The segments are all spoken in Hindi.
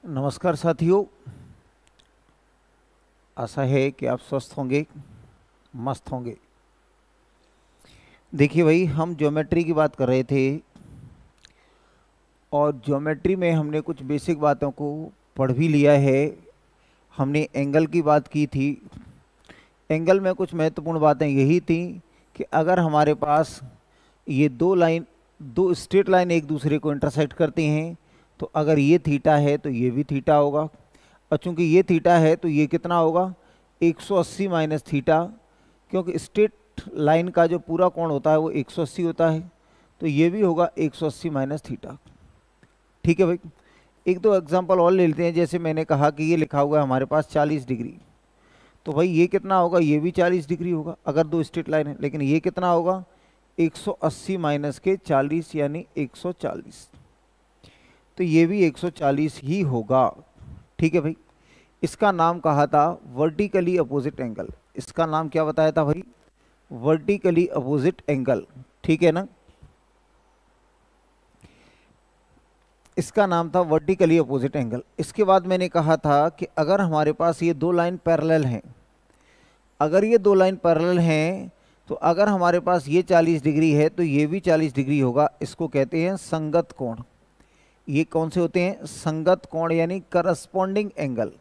नमस्कार साथियों, आशा है कि आप स्वस्थ होंगे, मस्त होंगे। देखिए भाई, हम ज्योमेट्री की बात कर रहे थे और ज्योमेट्री में हमने कुछ बेसिक बातों को पढ़ भी लिया है। हमने एंगल की बात की थी। एंगल में कुछ महत्वपूर्ण बातें यही थी कि अगर हमारे पास ये दो स्ट्रेट लाइन एक दूसरे को इंटरसेक्ट करती हैं, तो अगर ये थीटा है तो ये भी थीटा होगा, और चूंकि ये थीटा है तो ये कितना होगा 180 माइनस थीटा, क्योंकि स्ट्रेट लाइन का जो पूरा कोण होता है वो 180 होता है, तो ये भी होगा 180 माइनस थीटा। ठीक है भाई, एक दो एग्जांपल और ले लेते हैं। जैसे मैंने कहा कि ये लिखा हुआ है हमारे पास 40 डिग्री, तो भाई ये कितना होगा, ये भी 40 डिग्री होगा अगर दो स्ट्रेट लाइन है, लेकिन ये कितना होगा 180 माइनस के 40 यानी 140, तो ये भी 140 ही होगा। ठीक है भाई, इसका नाम कहा था वर्टिकली अपोजिट एंगल। इसका नाम क्या बताया था भाई, वर्टिकली अपोजिट एंगल। ठीक है ना, इसका नाम था वर्टिकली अपोजिट एंगल। इसके बाद मैंने कहा था कि अगर हमारे पास ये दो लाइन पैरेलल हैं, अगर ये दो लाइन पैरेलल हैं, तो अगर हमारे पास ये 40 डिग्री है तो ये भी 40 डिग्री होगा। इसको कहते हैं संगत कोण। ये कौन से होते हैं, संगत कोण, यानी करस्पॉन्डिंग एंगल।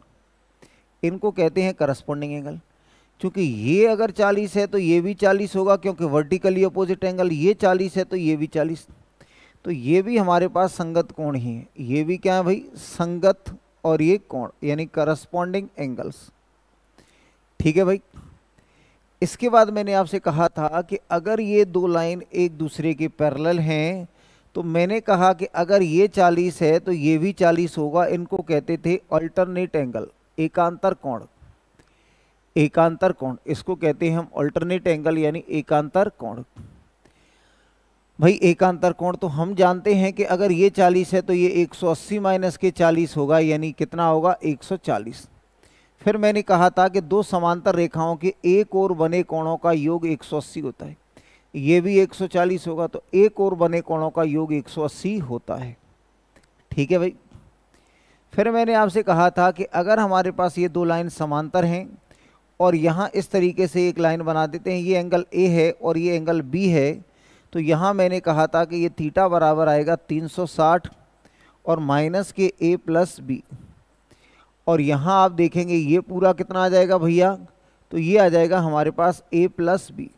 इनको कहते हैं करस्पॉन्डिंग एंगल। क्योंकि ये अगर 40 है तो ये भी 40 होगा, क्योंकि वर्टिकली अपोजिट एंगल ये 40 है तो ये भी 40, तो ये भी हमारे पास संगत कोण ही है। ये भी क्या है भाई, संगत, और ये कोण यानी करस्पॉन्डिंग एंगल्स। ठीक है भाई, इसके बाद मैंने आपसे कहा था कि अगर ये दो लाइन एक दूसरे के पैरेलल हैं, तो मैंने कहा कि अगर ये 40 है तो ये भी 40 होगा। इनको कहते थे अल्टरनेट एंगल, एकांतर कोण। एकांतर कोण, इसको कहते हैं हम अल्टरनेट एंगल यानी एकांतर कोण। भाई एकांतर कोण तो हम जानते हैं कि अगर ये 40 है तो ये 180 माइनस के 40 होगा, यानी कितना होगा 140। फिर मैंने कहा था कि दो समांतर रेखाओं के एक ओर बने कोणों का योग 180 होता है, ये भी 140 होगा, तो एक ओर बने कोणों का योग 180 होता है। ठीक है भाई, फिर मैंने आपसे कहा था कि अगर हमारे पास ये दो लाइन समांतर हैं और यहाँ इस तरीके से एक लाइन बना देते हैं, ये एंगल ए है और ये एंगल बी है, तो यहाँ मैंने कहा था कि ये थीटा बराबर आएगा 360 और माइनस के ए प्लस बी, और यहाँ आप देखेंगे ये पूरा कितना आ जाएगा भैया, तो ये आ जाएगा हमारे पास ए प्लस बी।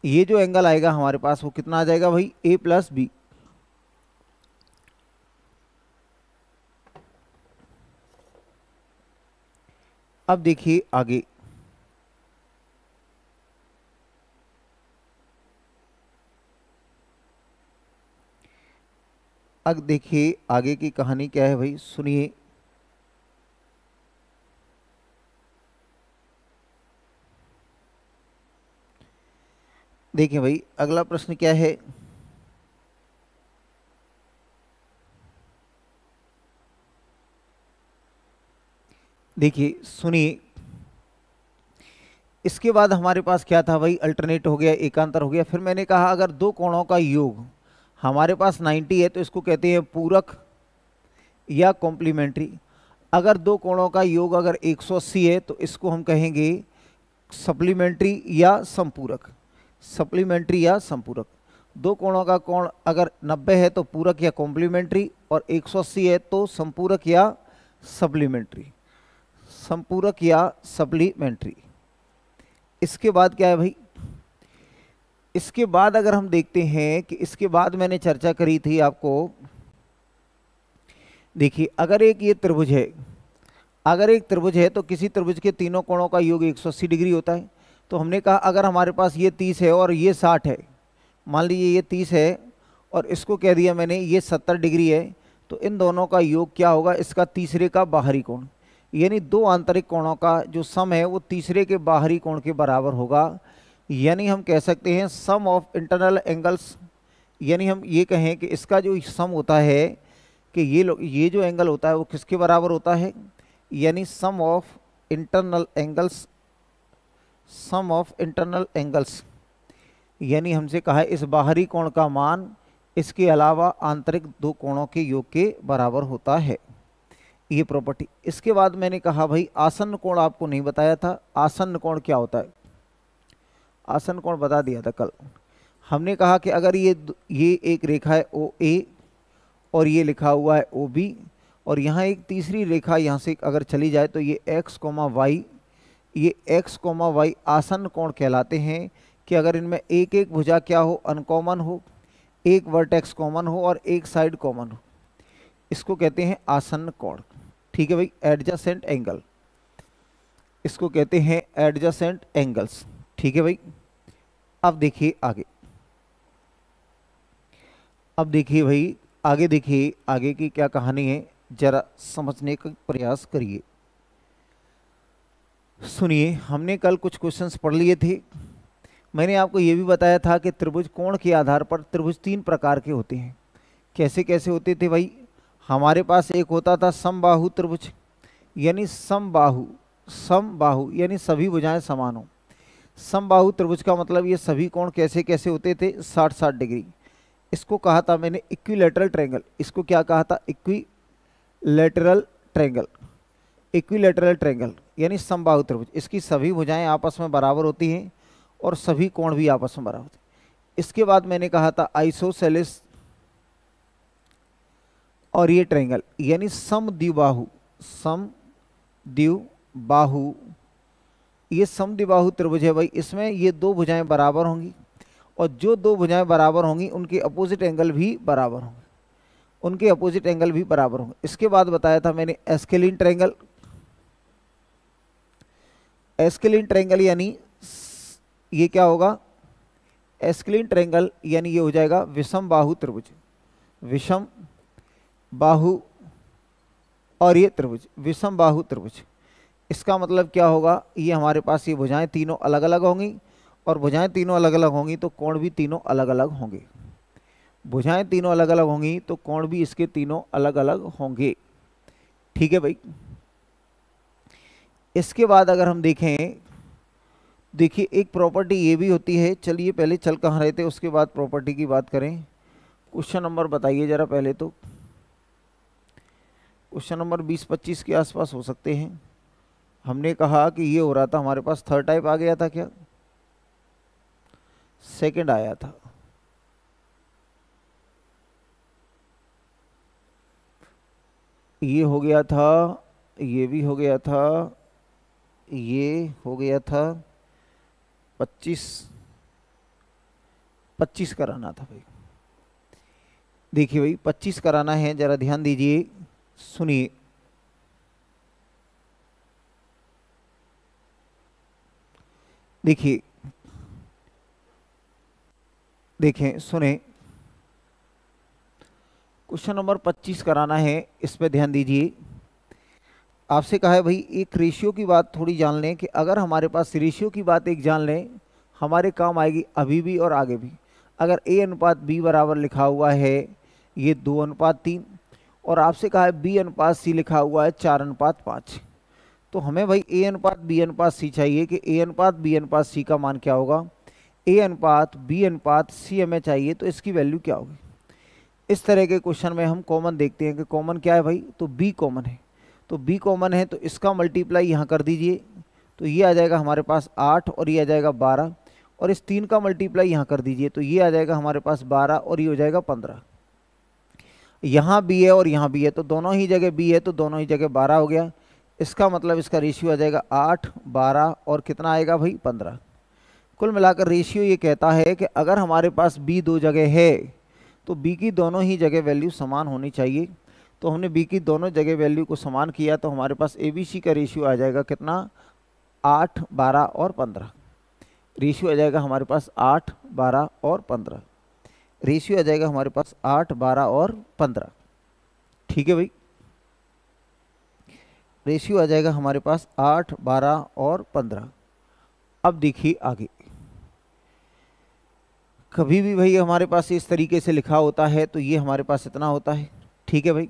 ये जो एंगल आएगा हमारे पास वो कितना आ जाएगा भाई, ए प्लस बी। अब देखिए आगे, अब देखिए आगे की कहानी क्या है भाई, सुनिए। देखिए भाई, अगला प्रश्न क्या है, देखिए सुनिए। इसके बाद हमारे पास क्या था भाई, अल्टरनेट हो गया, एकांतर हो गया। फिर मैंने कहा अगर दो कोणों का योग हमारे पास 90 है तो इसको कहते हैं पूरक या कॉम्प्लीमेंट्री। अगर दो कोणों का योग अगर 180 है तो इसको हम कहेंगे सप्लीमेंट्री या संपूरक। सप्लीमेंट्री या संपूरक। दो कोणों का कोण अगर 90 है तो पूरक या कॉम्प्लीमेंट्री, और 180 है तो संपूरक या सप्लीमेंट्री। संपूरक या सप्लीमेंट्री। इसके बाद क्या है भाई, इसके बाद अगर हम देखते हैं कि इसके बाद मैंने चर्चा करी थी आपको, देखिए अगर एक ये त्रिभुज है, अगर एक त्रिभुज है तो किसी त्रिभुज के तीनों कोणों का योग 180 डिग्री होता है। तो हमने कहा अगर हमारे पास ये 30 है और ये 60 है, मान लीजिए ये 30 है और इसको कह दिया मैंने ये 70 डिग्री है, तो इन दोनों का योग क्या होगा, इसका तीसरे का बाहरी कोण, यानी दो आंतरिक कोणों का जो सम है वो तीसरे के बाहरी कोण के बराबर होगा। यानी हम कह सकते हैं सम ऑफ इंटरनल एंगल्स, यानी हम ये कहें कि इसका जो सम होता है कि ये जो एंगल होता है वो किसके बराबर होता है, यानी sum of internal angles. Sum of internal angles यानी हमसे कहा है इस बाहरी कोण का मान इसके अलावा आंतरिक दो कोणों के योग के बराबर होता है। ये प्रॉपर्टी। इसके बाद मैंने कहा भाई आसन्न कोण आपको नहीं बताया था, आसन्न कोण क्या होता है, आसन्न कोण बता दिया था कल। हमने कहा कि अगर ये एक रेखा है ओ ए और ये लिखा हुआ है ओ बी, और यहाँ एक तीसरी रेखा यहाँ से अगर चली जाए तो ये x, y, ये x, y आसन्न कोण कहलाते हैं कि अगर इनमें एक एक भुजा क्या हो, अनकॉमन हो, एक वर्टेक्स कॉमन हो और एक साइड कॉमन हो, इसको कहते हैं आसन्न कोण। ठीक है भाई, एडजेसेंट एंगल, इसको कहते हैं एडजेसेंट एंगल्स। ठीक है भाई, अब देखिए आगे, अब देखिए भाई आगे, देखिए आगे की क्या कहानी है, जरा समझने का प्रयास करिए। सुनिए, हमने कल कुछ क्वेश्चंस पढ़ लिए थे। मैंने आपको ये भी बताया था कि त्रिभुज कोण के आधार पर त्रिभुज 3 प्रकार के होते हैं। कैसे कैसे होते थे भाई, हमारे पास एक होता था समबाहु त्रिभुज, यानी समबाहु, समबाहु यानी सभी भुजाएं समान हो। समबाहु त्रिभुज का मतलब ये सभी कोण कैसे कैसे होते थे, 60-60 डिग्री। इसको कहा था मैंने इक्विलैटरल ट्रायंगल। इसको क्या कहा था, इक्विलैटरल ट्रायंगल, इक्विलैटरल ट्रायंगल यानी समबाहु त्रिभुज। इसकी सभी भुजाएं आपस में बराबर होती हैं और सभी कोण भी आपस में बराबर होते हैं। इसके बाद मैंने कहा था आइसोसेलेस और ये ट्रायंगल यानी समद्विबाहु, समद्विबाहु, ये समद्विबाहु त्रिभुज है भाई। इसमें ये दो भुजाएं बराबर होंगी और जो दो भुजाएं बराबर होंगी उनके अपोजिट एंगल भी बराबर होंगे, उनके अपोजिट एंगल भी बराबर होंगे। इसके बाद बताया था मैंने एस्केलिन ट्रायंगल। एस्केलिन ट्रायंगल यानी ये क्या होगा, एस्केलिन ट्रायंगल यानी ये हो जाएगा विषम बाहु त्रिभुज, विषम बाहु और ये त्रिभुज, विषम बाहु त्रिभुज। इसका मतलब क्या होगा, ये हमारे पास ये भुजाएं तीनों अलग अलग होंगी और भुजाएं तीनों अलग अलग होंगी तो कोण भी तीनों अलग अलग होंगे। भुजाएं तीनों अलग अलग होंगी तो कोण भी इसके तीनों अलग अलग होंगे। ठीक है भाई, इसके बाद अगर हम देखें, देखिए एक प्रॉपर्टी ये भी होती है। चलिए पहले चल कहाँ रहे थे, उसके बाद प्रॉपर्टी की बात करें। क्वेश्चन नंबर बताइए जरा पहले, तो क्वेश्चन नंबर 20-25 के आसपास हो सकते हैं। हमने कहा कि ये हो रहा था हमारे पास थर्ड टाइप आ गया था, क्या सेकंड आया था, ये हो गया था, ये भी हो गया था, ये हो गया था 25 कराना था भाई। देखिए भाई 25 कराना है, जरा ध्यान दीजिए, सुनिए। देखिए, देखें, सुने, क्वेश्चन नंबर 25 कराना है, इस पे ध्यान दीजिए। आपसे कहा है भाई एक रेशियो की बात थोड़ी जान लें कि अगर हमारे पास रेशियो की बात एक जान लें, हमारे काम आएगी अभी भी और आगे भी। अगर A अनुपात B बराबर लिखा हुआ है ये 2:3 और आपसे कहा है B अनुपात C लिखा हुआ है 4:5, तो हमें भाई A अनुपात B अनुपात C चाहिए कि A अनुपात B अनुपात C का मान क्या होगा, A अनुपात B अनुपात C हमें चाहिए, तो इसकी वैल्यू क्या होगी। इस तरह के क्वेश्चन में हम कॉमन देखते हैं कि कॉमन क्या है भाई, तो B कॉमन है, तो B कॉमन है तो इसका मल्टीप्लाई यहाँ कर दीजिए, तो ये आ जाएगा हमारे पास 8 और ये आ जाएगा 12, और इस 3 का मल्टीप्लाई यहाँ कर दीजिए तो ये आ जाएगा हमारे पास 12 और ये हो जाएगा 15। यहाँ B है और यहाँ B है तो दोनों ही जगह B है तो दोनों ही जगह 12 हो गया। इसका मतलब इसका रेशियो आ जाएगा 8, 12 और कितना आएगा भाई 15। कुल मिलाकर रेशियो ये कहता है कि अगर हमारे पास B दो जगह है तो B की दोनों ही जगह वैल्यू समान होनी चाहिए। तो हमने B की दोनों जगह वैल्यू को समान किया तो हमारे पास ABC का रेशियो आ जाएगा कितना, 8, 12 और 15। रेशियो आ जाएगा हमारे पास 8, 12 और 15। रेशियो आ जाएगा हमारे पास 8, 12 और 15। ठीक है भाई, रेशियो आ जाएगा हमारे पास 8, 12 और 15। अब देखिए आगे, कभी भी भाई हमारे पास इस तरीके से लिखा होता है तो ये हमारे पास इतना होता है। ठीक है भाई,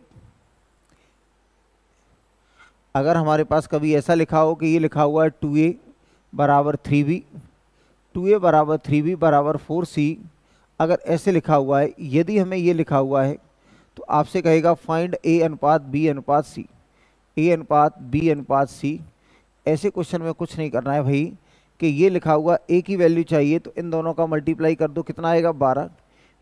अगर हमारे पास कभी ऐसा लिखा हो कि ये लिखा हुआ है 2a बराबर 3b, 2a बराबर 3b बराबर 4c, अगर ऐसे लिखा हुआ है, यदि हमें ये लिखा हुआ है तो आपसे कहेगा फाइंड A अनुपात B अनुपात C। ए अनुपात बी अनुपात सी। ऐसे क्वेश्चन में कुछ नहीं करना है भाई कि ये लिखा हुआ ए की वैल्यू चाहिए तो इन दोनों का मल्टीप्लाई कर दो, कितना आएगा 12।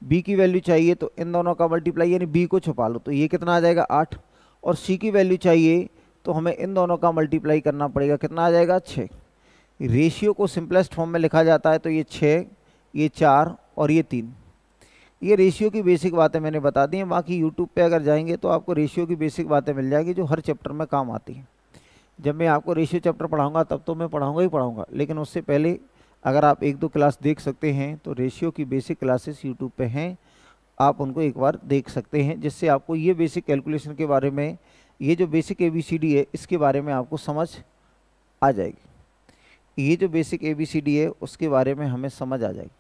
बी की वैल्यू चाहिए तो इन दोनों का मल्टीप्लाई यानी बी को छुपा लो तो ये कितना आ जाएगा 8। और सी की वैल्यू चाहिए तो हमें इन दोनों का मल्टीप्लाई करना पड़ेगा, कितना आ जाएगा 6। रेशियो को सिंपलेस्ट फॉर्म में लिखा जाता है तो ये 6, ये 4 और ये 3। ये रेशियो की बेसिक बातें मैंने बता दी हैं। बाकी यूट्यूब पे अगर जाएंगे तो आपको रेशियो की बेसिक बातें मिल जाएगी जो हर चैप्टर में काम आती हैं। जब मैं आपको रेशियो चैप्टर पढ़ाऊंगा तब तो मैं पढ़ाऊंगा ही पढ़ाऊंगा, लेकिन उससे पहले अगर आप 1-2 क्लास देख सकते हैं तो रेशियो की बेसिक क्लासेस यूट्यूब पे हैं, आप उनको एक बार देख सकते हैं, जिससे आपको ये बेसिक कैलकुलेशन के बारे में, ये जो बेसिक ABCD है इसके बारे में आपको समझ आ जाएगी। ये जो बेसिक ABCD है उसके बारे में हमें समझ आ जाएगी।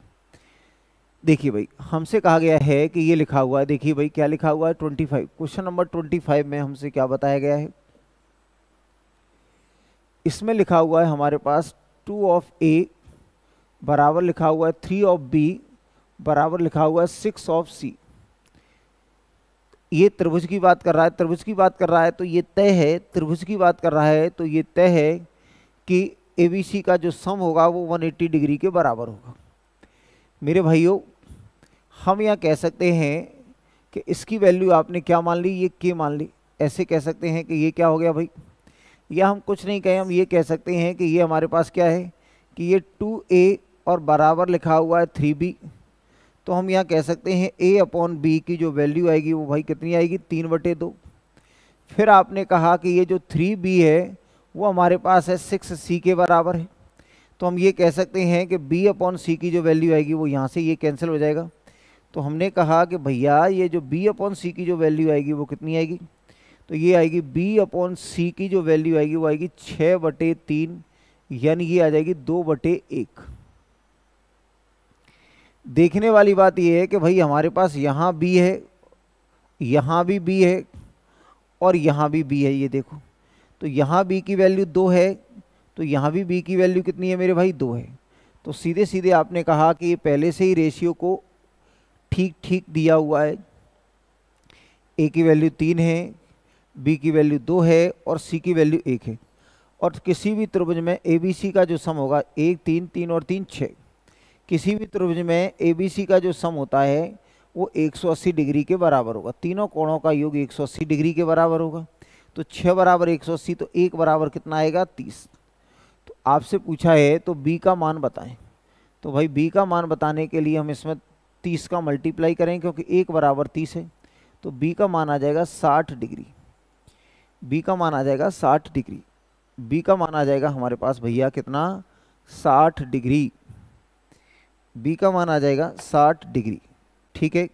देखिए भाई हमसे कहा गया है कि ये लिखा हुआ है, देखिए भाई क्या लिखा हुआ है 25। क्वेश्चन नंबर 25 में हमसे क्या बताया गया है, इसमें लिखा हुआ है हमारे पास 2 ऑफ A बराबर लिखा हुआ है 3 ऑफ B बराबर लिखा हुआ है 6 ऑफ C। ये त्रिभुज की बात कर रहा है, त्रिभुज की बात कर रहा है तो ये तय है, त्रिभुज की बात कर रहा है तो ये तय है कि ABC का जो सम होगा वो 180 डिग्री के बराबर होगा। मेरे भाइयों हम यहाँ कह सकते हैं कि इसकी वैल्यू आपने क्या मान ली, ये K मान ली। ऐसे कह सकते हैं कि ये क्या हो गया भाई, या हम कुछ नहीं कहें, हम ये कह सकते हैं कि ये हमारे पास क्या है कि ये 2A और बराबर लिखा हुआ है 3B। तो हम यहाँ कह सकते हैं A/B की जो वैल्यू आएगी वो भाई कितनी आएगी 3/2। फिर आपने कहा कि ये जो 3B है वो हमारे पास है 6C के बराबर है, तो हम ये कह सकते हैं कि B/C की जो वैल्यू आएगी वो यहाँ से ये कैंसिल हो जाएगा। तो हमने कहा कि भैया ये जो B/C की जो वैल्यू आएगी वो कितनी आएगी, तो ये आएगी B/C की जो वैल्यू आएगी वो आएगी 6/3, यानी ये आ जाएगी 2/1। देखने वाली बात ये है कि भाई हमारे पास यहाँ B है, यहाँ भी B है और यहाँ भी B है, ये देखो। तो यहाँ B की वैल्यू 2 है तो यहाँ भी B की वैल्यू कितनी है मेरे भाई 2 है। तो सीधे सीधे आपने कहा कि ये पहले से ही रेशियो को ठीक ठीक दिया हुआ है। A की वैल्यू 3 है, B की वैल्यू 2 है और C की वैल्यू 1 है। और किसी भी त्रिभुज में ABC का जो सम होगा 1 3 3 और 3 6, किसी भी त्रिभुज में ABC का जो सम होता है वो 180 डिग्री के बराबर होगा। तीनों कोणों का योग 180 डिग्री के बराबर होगा। तो 6 बराबर 180 तो 1 बराबर कितना आएगा 30। तो आपसे पूछा है तो B का मान बताएं, तो भाई B का मान बताने के लिए हम इसमें 30 का मल्टीप्लाई करें क्योंकि 1 बराबर 30 है। तो B का मान आ जाएगा 60 डिग्री। B का मान आ जाएगा 60 डिग्री। B का मान आ जाएगा हमारे पास भैया कितना 60 डिग्री। B का मान आ जाएगा 60 डिग्री, ठीक है।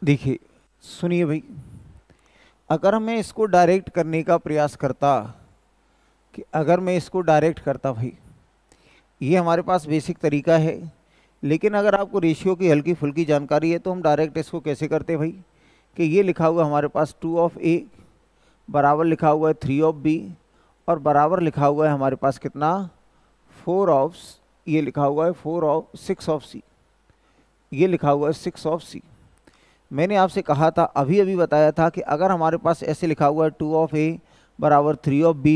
देखिए सुनिए भाई, अगर मैं इसको डायरेक्ट करने का प्रयास करता, कि अगर मैं इसको डायरेक्ट करता भाई, ये हमारे पास बेसिक तरीका है, लेकिन अगर आपको रेशियो की हल्की फुल्की जानकारी है तो हम डायरेक्ट इसको कैसे करते भाई, कि ये लिखा हुआ हमारे पास 2 ऑफ A बराबर लिखा हुआ है 3 ऑफ B और बराबर लिखा हुआ है हमारे पास कितना 4 ऑफ, ये लिखा हुआ है 6 ऑफ C, ये लिखा हुआ है 6 ऑफ C। मैंने आपसे कहा था, अभी अभी बताया था कि अगर हमारे पास ऐसे लिखा हुआ है 2 ऑफ A बराबर 3 ऑफ B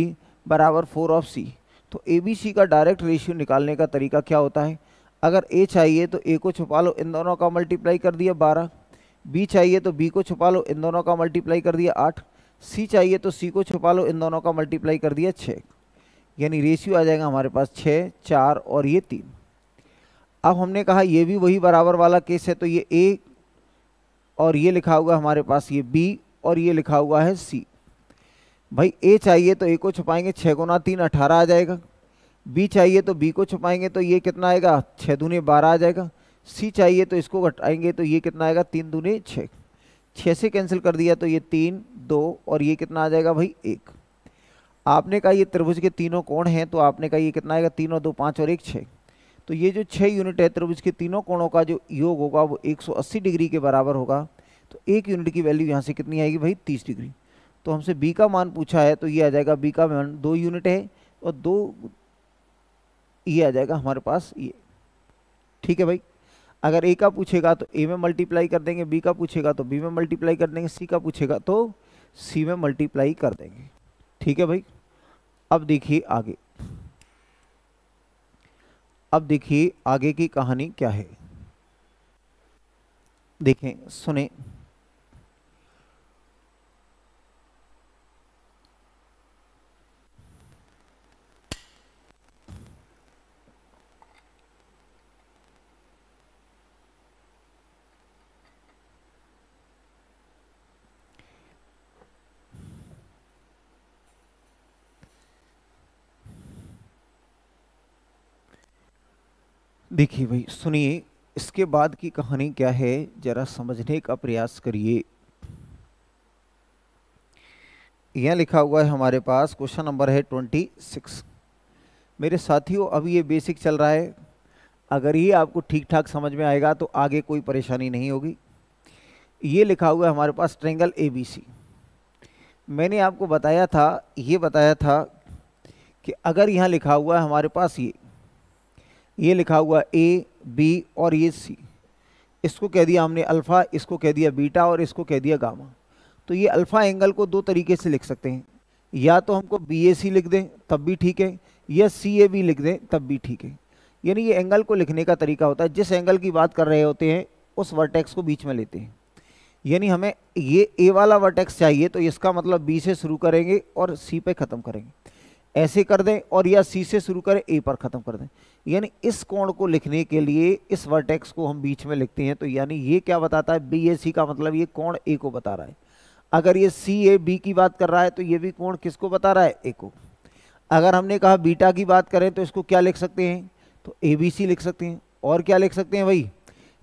बराबर 4 ऑफ C, तो ABC का डायरेक्ट रेशियो निकालने का तरीका क्या होता है, अगर A चाहिए तो A को छुपा लो, इन दोनों का मल्टीप्लाई कर दिया 12, B चाहिए तो B को छुपा लो, इन दोनों का मल्टीप्लाई कर दिया 8, C चाहिए तो C को छुपा लो, इन दोनों का मल्टीप्लाई कर दिया 6। यानी रेशियो आ जाएगा हमारे पास 6, 4 और ये 3। अब हमने कहा ये भी वही बराबर वाला केस है, तो ये A और ये लिखा हुआ हमारे पास ये B और ये लिखा हुआ है C। भाई A चाहिए तो A को छुपाएंगे, 6 गुना 3 18 आ जाएगा। B चाहिए तो B को छुपाएंगे तो ये कितना आएगा, 6 दूने 12 आ जाएगा। C चाहिए तो इसको घटाएंगे तो ये कितना आएगा, 3 दूने 6। 6 से कैंसिल कर दिया तो ये 3, 2 और ये कितना आ जाएगा भाई 1। आपने कहा ये त्रिभुज के तीनों कोण हैं, तो आपने कहा ये कितना आएगा, 3 और 2 5 और 1 6। तो ये जो 6 यूनिट है त्रिभुज के तीनों कोणों का जो योग होगा वो 180 डिग्री के बराबर होगा। तो 1 यूनिट की वैल्यू यहाँ से कितनी आएगी भाई, 30 डिग्री। तो हमसे B का मान पूछा है, तो ये आ जाएगा B का मान 2 यूनिट है और 2 ये आ जाएगा हमारे पास ये। ठीक है भाई। अगर A का पूछेगा तो A में मल्टीप्लाई कर देंगे, B का पूछेगा तो B में मल्टीप्लाई कर देंगे, C का पूछेगा तो C में मल्टीप्लाई कर देंगे। ठीक है भाई। अब देखिए आगे, अब देखिए आगे की कहानी क्या है। देखें, सुने। देखिए भाई सुनिए, इसके बाद की कहानी क्या है जरा समझने का प्रयास करिए। यह लिखा हुआ है हमारे पास, क्वेश्चन नंबर है 26। मेरे साथियों अभी ये बेसिक चल रहा है, अगर ये आपको ठीक ठाक समझ में आएगा तो आगे कोई परेशानी नहीं होगी। ये लिखा हुआ है हमारे पास ट्रायंगल ABC। मैंने आपको बताया था, ये बताया था कि अगर यहाँ लिखा हुआ है हमारे पास ये लिखा हुआ A, B और ये C, इसको कह दिया हमने अल्फ़ा, इसको कह दिया बीटा और इसको कह दिया गामा। तो ये अल्फ़ा एंगल को दो तरीके से लिख सकते हैं, या तो हमको BAC लिख दें तब भी ठीक है, या CAB लिख दें तब भी ठीक है। यानी ये एंगल को लिखने का तरीका होता है, जिस एंगल की बात कर रहे होते हैं उस वर्टेक्स को बीच में लेते हैं। यानी हमें ये A वाला वर्टेक्स चाहिए तो इसका मतलब B से शुरू करेंगे और C पे ख़त्म करेंगे, ऐसे कर दें, और या C से शुरू करें A पर ख़त्म कर दें। यानी इस कोण को लिखने के लिए इस वर्टेक्स को हम बीच में लिखते हैं। तो यानी ये क्या बताता है, BAC का मतलब ये कोण A को बता रहा है। अगर ये CAB की बात कर रहा है तो ये भी कोण किसको बता रहा है, A को। अगर हमने कहा बीटा की बात करें तो इसको क्या लिख सकते हैं, तो ABC लिख सकते हैं। और क्या लिख सकते हैं भाई,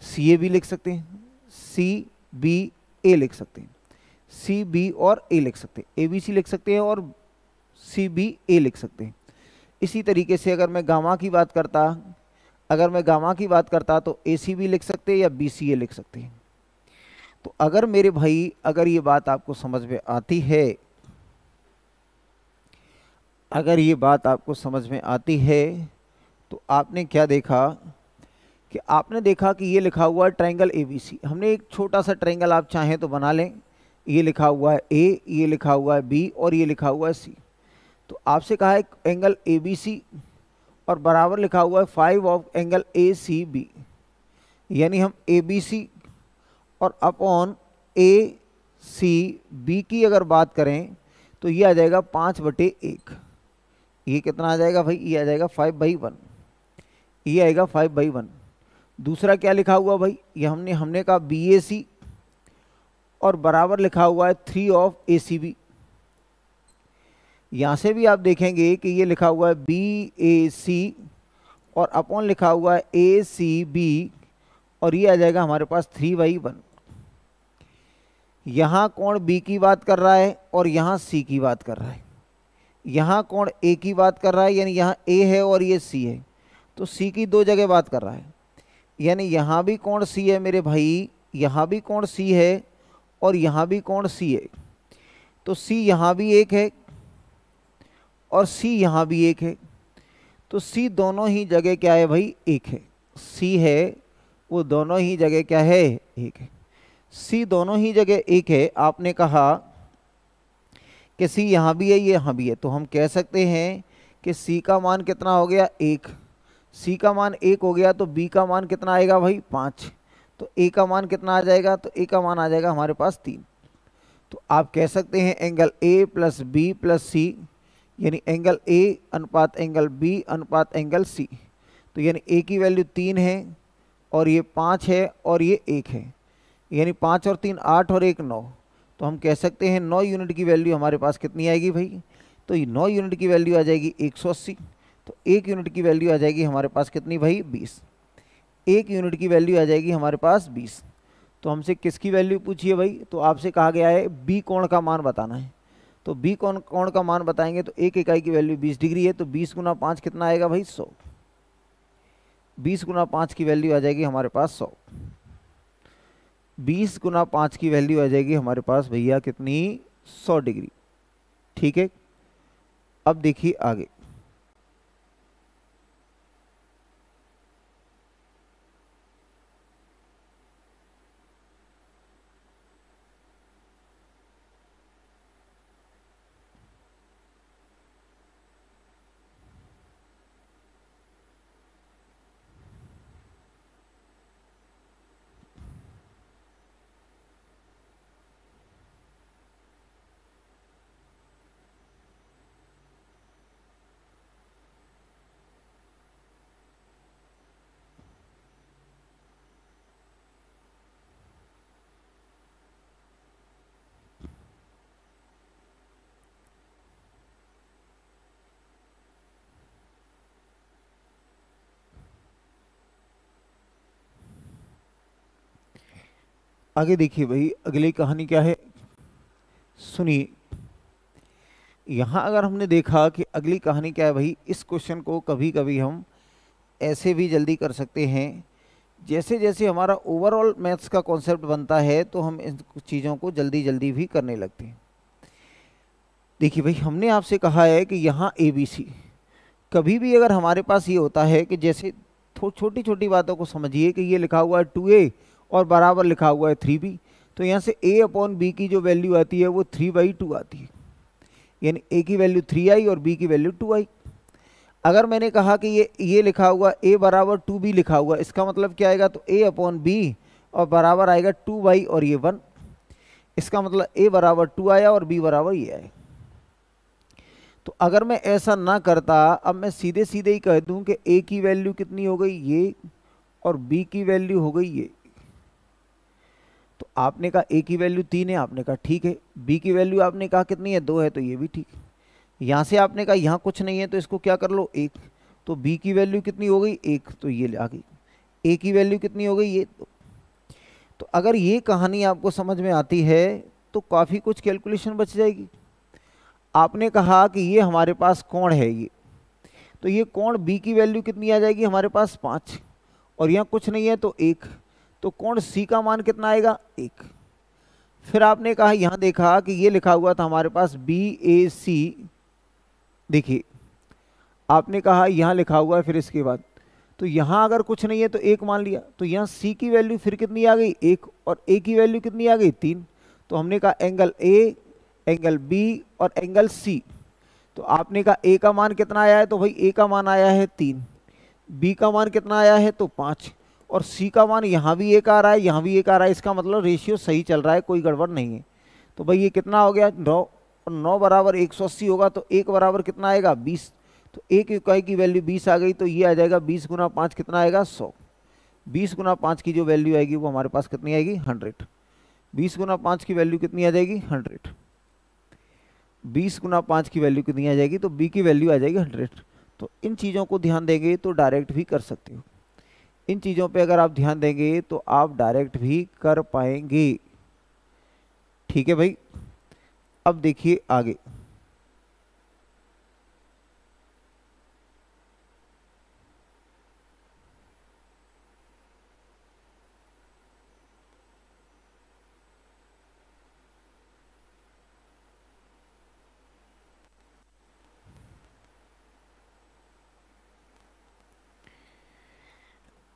CAB लिख सकते हैं, CBA लिख सकते हैं, CB और A लिख सकते हैं, ABC लिख सकते हैं और CBA लिख सकते हैं। इसी तरीके से अगर मैं गामा की बात करता तो ACB लिख सकते हैं या BCA लिख सकते हैं। तो अगर मेरे भाई, अगर ये बात आपको समझ में आती है, अगर ये बात आपको समझ में आती है तो आपने क्या देखा कि आपने देखा कि ये लिखा हुआ है ट्रायंगल ABC। हमने एक छोटा सा ट्रायंगल आप चाहें तो बना लें। ये लिखा हुआ है A, ये लिखा हुआ है B और ये लिखा हुआ है C। तो आपसे कहा है एंगल ABC और बराबर लिखा हुआ है 5 ऑफ एंगल ACB। यानी हम ABC और अपॉन ACB की अगर बात करें तो ये आ जाएगा 5/1। ये कितना आ जाएगा भाई, ये आ जाएगा 5/1। ये आएगा 5/1। दूसरा क्या लिखा हुआ भाई, ये हमने कहा BAC और बराबर लिखा हुआ है 3 ऑफ ACB। यहाँ से भी आप देखेंगे कि ये लिखा हुआ है BAC और अपॉन लिखा हुआ है ACB और ये आ जाएगा हमारे पास 3/1। यहाँ कोण B की बात कर रहा है और यहाँ C की बात कर रहा है। यहाँ कोण A की बात कर रहा है, यानी यहाँ A है और ये C है, तो C की दो जगह बात कर रहा है। यानी यहाँ भी कोण C है मेरे भाई, यहाँ भी कोण C है और यहाँ भी कोण C है। तो C यहाँ भी एक है और C यहाँ भी एक है, तो C दोनों ही जगह क्या है भाई, एक है। C है वो दोनों ही जगह क्या है, एक है। C दोनों ही जगह एक है। आपने कहा कि C यहाँ भी है, ये यहाँ भी है, तो हम कह सकते हैं कि C का मान कितना हो गया, 1। C का मान 1 हो गया तो B का मान कितना आएगा भाई, 5। तो A का मान कितना आ जाएगा, तो A का मान आ जाएगा हमारे पास 3। तो आप कह सकते हैं angle A plus B plus C यानी एंगल ए अनुपात एंगल बी अनुपात एंगल सी। तो यानी ए की वैल्यू 3 है और ये 5 है और ये 1 है, यानी 5 और 3 8 और 1 9। तो हम कह सकते हैं 9 यूनिट की वैल्यू हमारे पास कितनी आएगी भाई? तो ये 9 यूनिट की वैल्यू आ जाएगी 180। तो 1 यूनिट की वैल्यू आ जाएगी हमारे पास कितनी भाई? 20। 1 यूनिट की वैल्यू आ जाएगी हमारे पास 20। तो हमसे किसकी वैल्यू पूछी है भाई? तो आपसे कहा गया है बी कोण का मान बताना है। तो बी कोण का मान बताएंगे तो एक इकाई की वैल्यू 20 डिग्री है, तो 20 गुना 5 कितना आएगा भाई? 100। 20 गुना 5 की वैल्यू आ जाएगी हमारे पास 100। 20 गुना 5 की वैल्यू आ जाएगी हमारे पास भैया कितनी? 100 डिग्री। ठीक है, अब देखिए आगे। आगे देखिए भाई, अगली कहानी क्या है सुनिए। यहाँ अगर हमने देखा कि अगली कहानी क्या है भाई, इस क्वेश्चन को कभी कभी हम ऐसे भी जल्दी कर सकते हैं। जैसे जैसे हमारा ओवरऑल मैथ्स का कॉन्सेप्ट बनता है तो हम इन चीज़ों को जल्दी जल्दी भी करने लगते हैं। देखिए भाई, हमने आपसे कहा है कि यहाँ ABC, कभी भी अगर हमारे पास ये होता है कि जैसे छोटी छोटी बातों को समझिए कि ये लिखा हुआ है 2A और बराबर लिखा हुआ है 3B, तो यहाँ से A/B की जो वैल्यू आती है वो 3/2 आती है, यानी A की वैल्यू 3i और B की वैल्यू 2i। अगर मैंने कहा कि ये लिखा हुआ A बराबर 2B लिखा हुआ, इसका मतलब क्या आएगा? तो A/B और बराबर आएगा 2y और ये 1। इसका मतलब A बराबर 2 आया और B बराबर ये आया। तो अगर मैं ऐसा ना करता, अब मैं सीधे सीधे ही कह दूं कि A की वैल्यू कितनी हो गई ये और B की वैल्यू हो गई ये। तो आपने कहा A की वैल्यू 3 है, आपने कहा ठीक है। B की वैल्यू आपने कहा कितनी है? 2 है, तो ये भी ठीक है। यहाँ से आपने कहा यहाँ कुछ नहीं है तो इसको क्या कर लो? 1। तो B की वैल्यू कितनी हो गई? 1, तो ये आ गई। A की वैल्यू कितनी हो गई? ये। तो अगर ये कहानी आपको समझ में आती है तो काफ़ी कुछ कैलकुलेशन बच जाएगी। आपने कहा कि ये हमारे पास कोण है ये, तो ये कोण B की वैल्यू कितनी आ जाएगी हमारे पास? 5, और यहाँ कुछ नहीं है तो 1। तो कोण C का मान कितना आएगा? 1। फिर आपने कहा यहाँ देखा कि ये लिखा हुआ था हमारे पास BAC। देखिए आपने कहा यहाँ लिखा हुआ है, फिर इसके बाद तो यहाँ अगर कुछ नहीं है तो 1 मान लिया, तो यहाँ C की वैल्यू फिर कितनी आ गई? 1, और A की वैल्यू कितनी आ गई? 3। तो हमने कहा एंगल A, एंगल B और एंगल C। तो आपने कहा A का मान कितना आया है? तो भाई A का मान आया है 3, B का मान कितना आया है? तो 5, और C का मान यहाँ भी 1 आ रहा है, यहाँ भी 1 आ रहा है। इसका मतलब रेशियो सही चल रहा है, कोई गड़बड़ नहीं है। तो भाई ये कितना हो गया? 9, और 9 बराबर 180 होगा, तो 1 बराबर कितना आएगा? 20। तो 1 इकाई की वैल्यू 20 आ गई, तो ये आ जाएगा 20 गुना 5 कितना आएगा? 100। 20 गुना 5 की जो वैल्यू आएगी वो हमारे पास कितनी आएगी? 100। 20 गुना 5 की वैल्यू कितनी आ जाएगी? 100। 20 गुना 5 की वैल्यू कितनी आ जाएगी? तो B की वैल्यू आ जाएगी 100। तो इन चीज़ों को ध्यान देंगे तो डायरेक्ट भी कर सकते हो। इन चीज़ों पे अगर आप ध्यान देंगे तो आप डायरेक्ट भी कर पाएंगे। ठीक है भाई, अब देखिए आगे।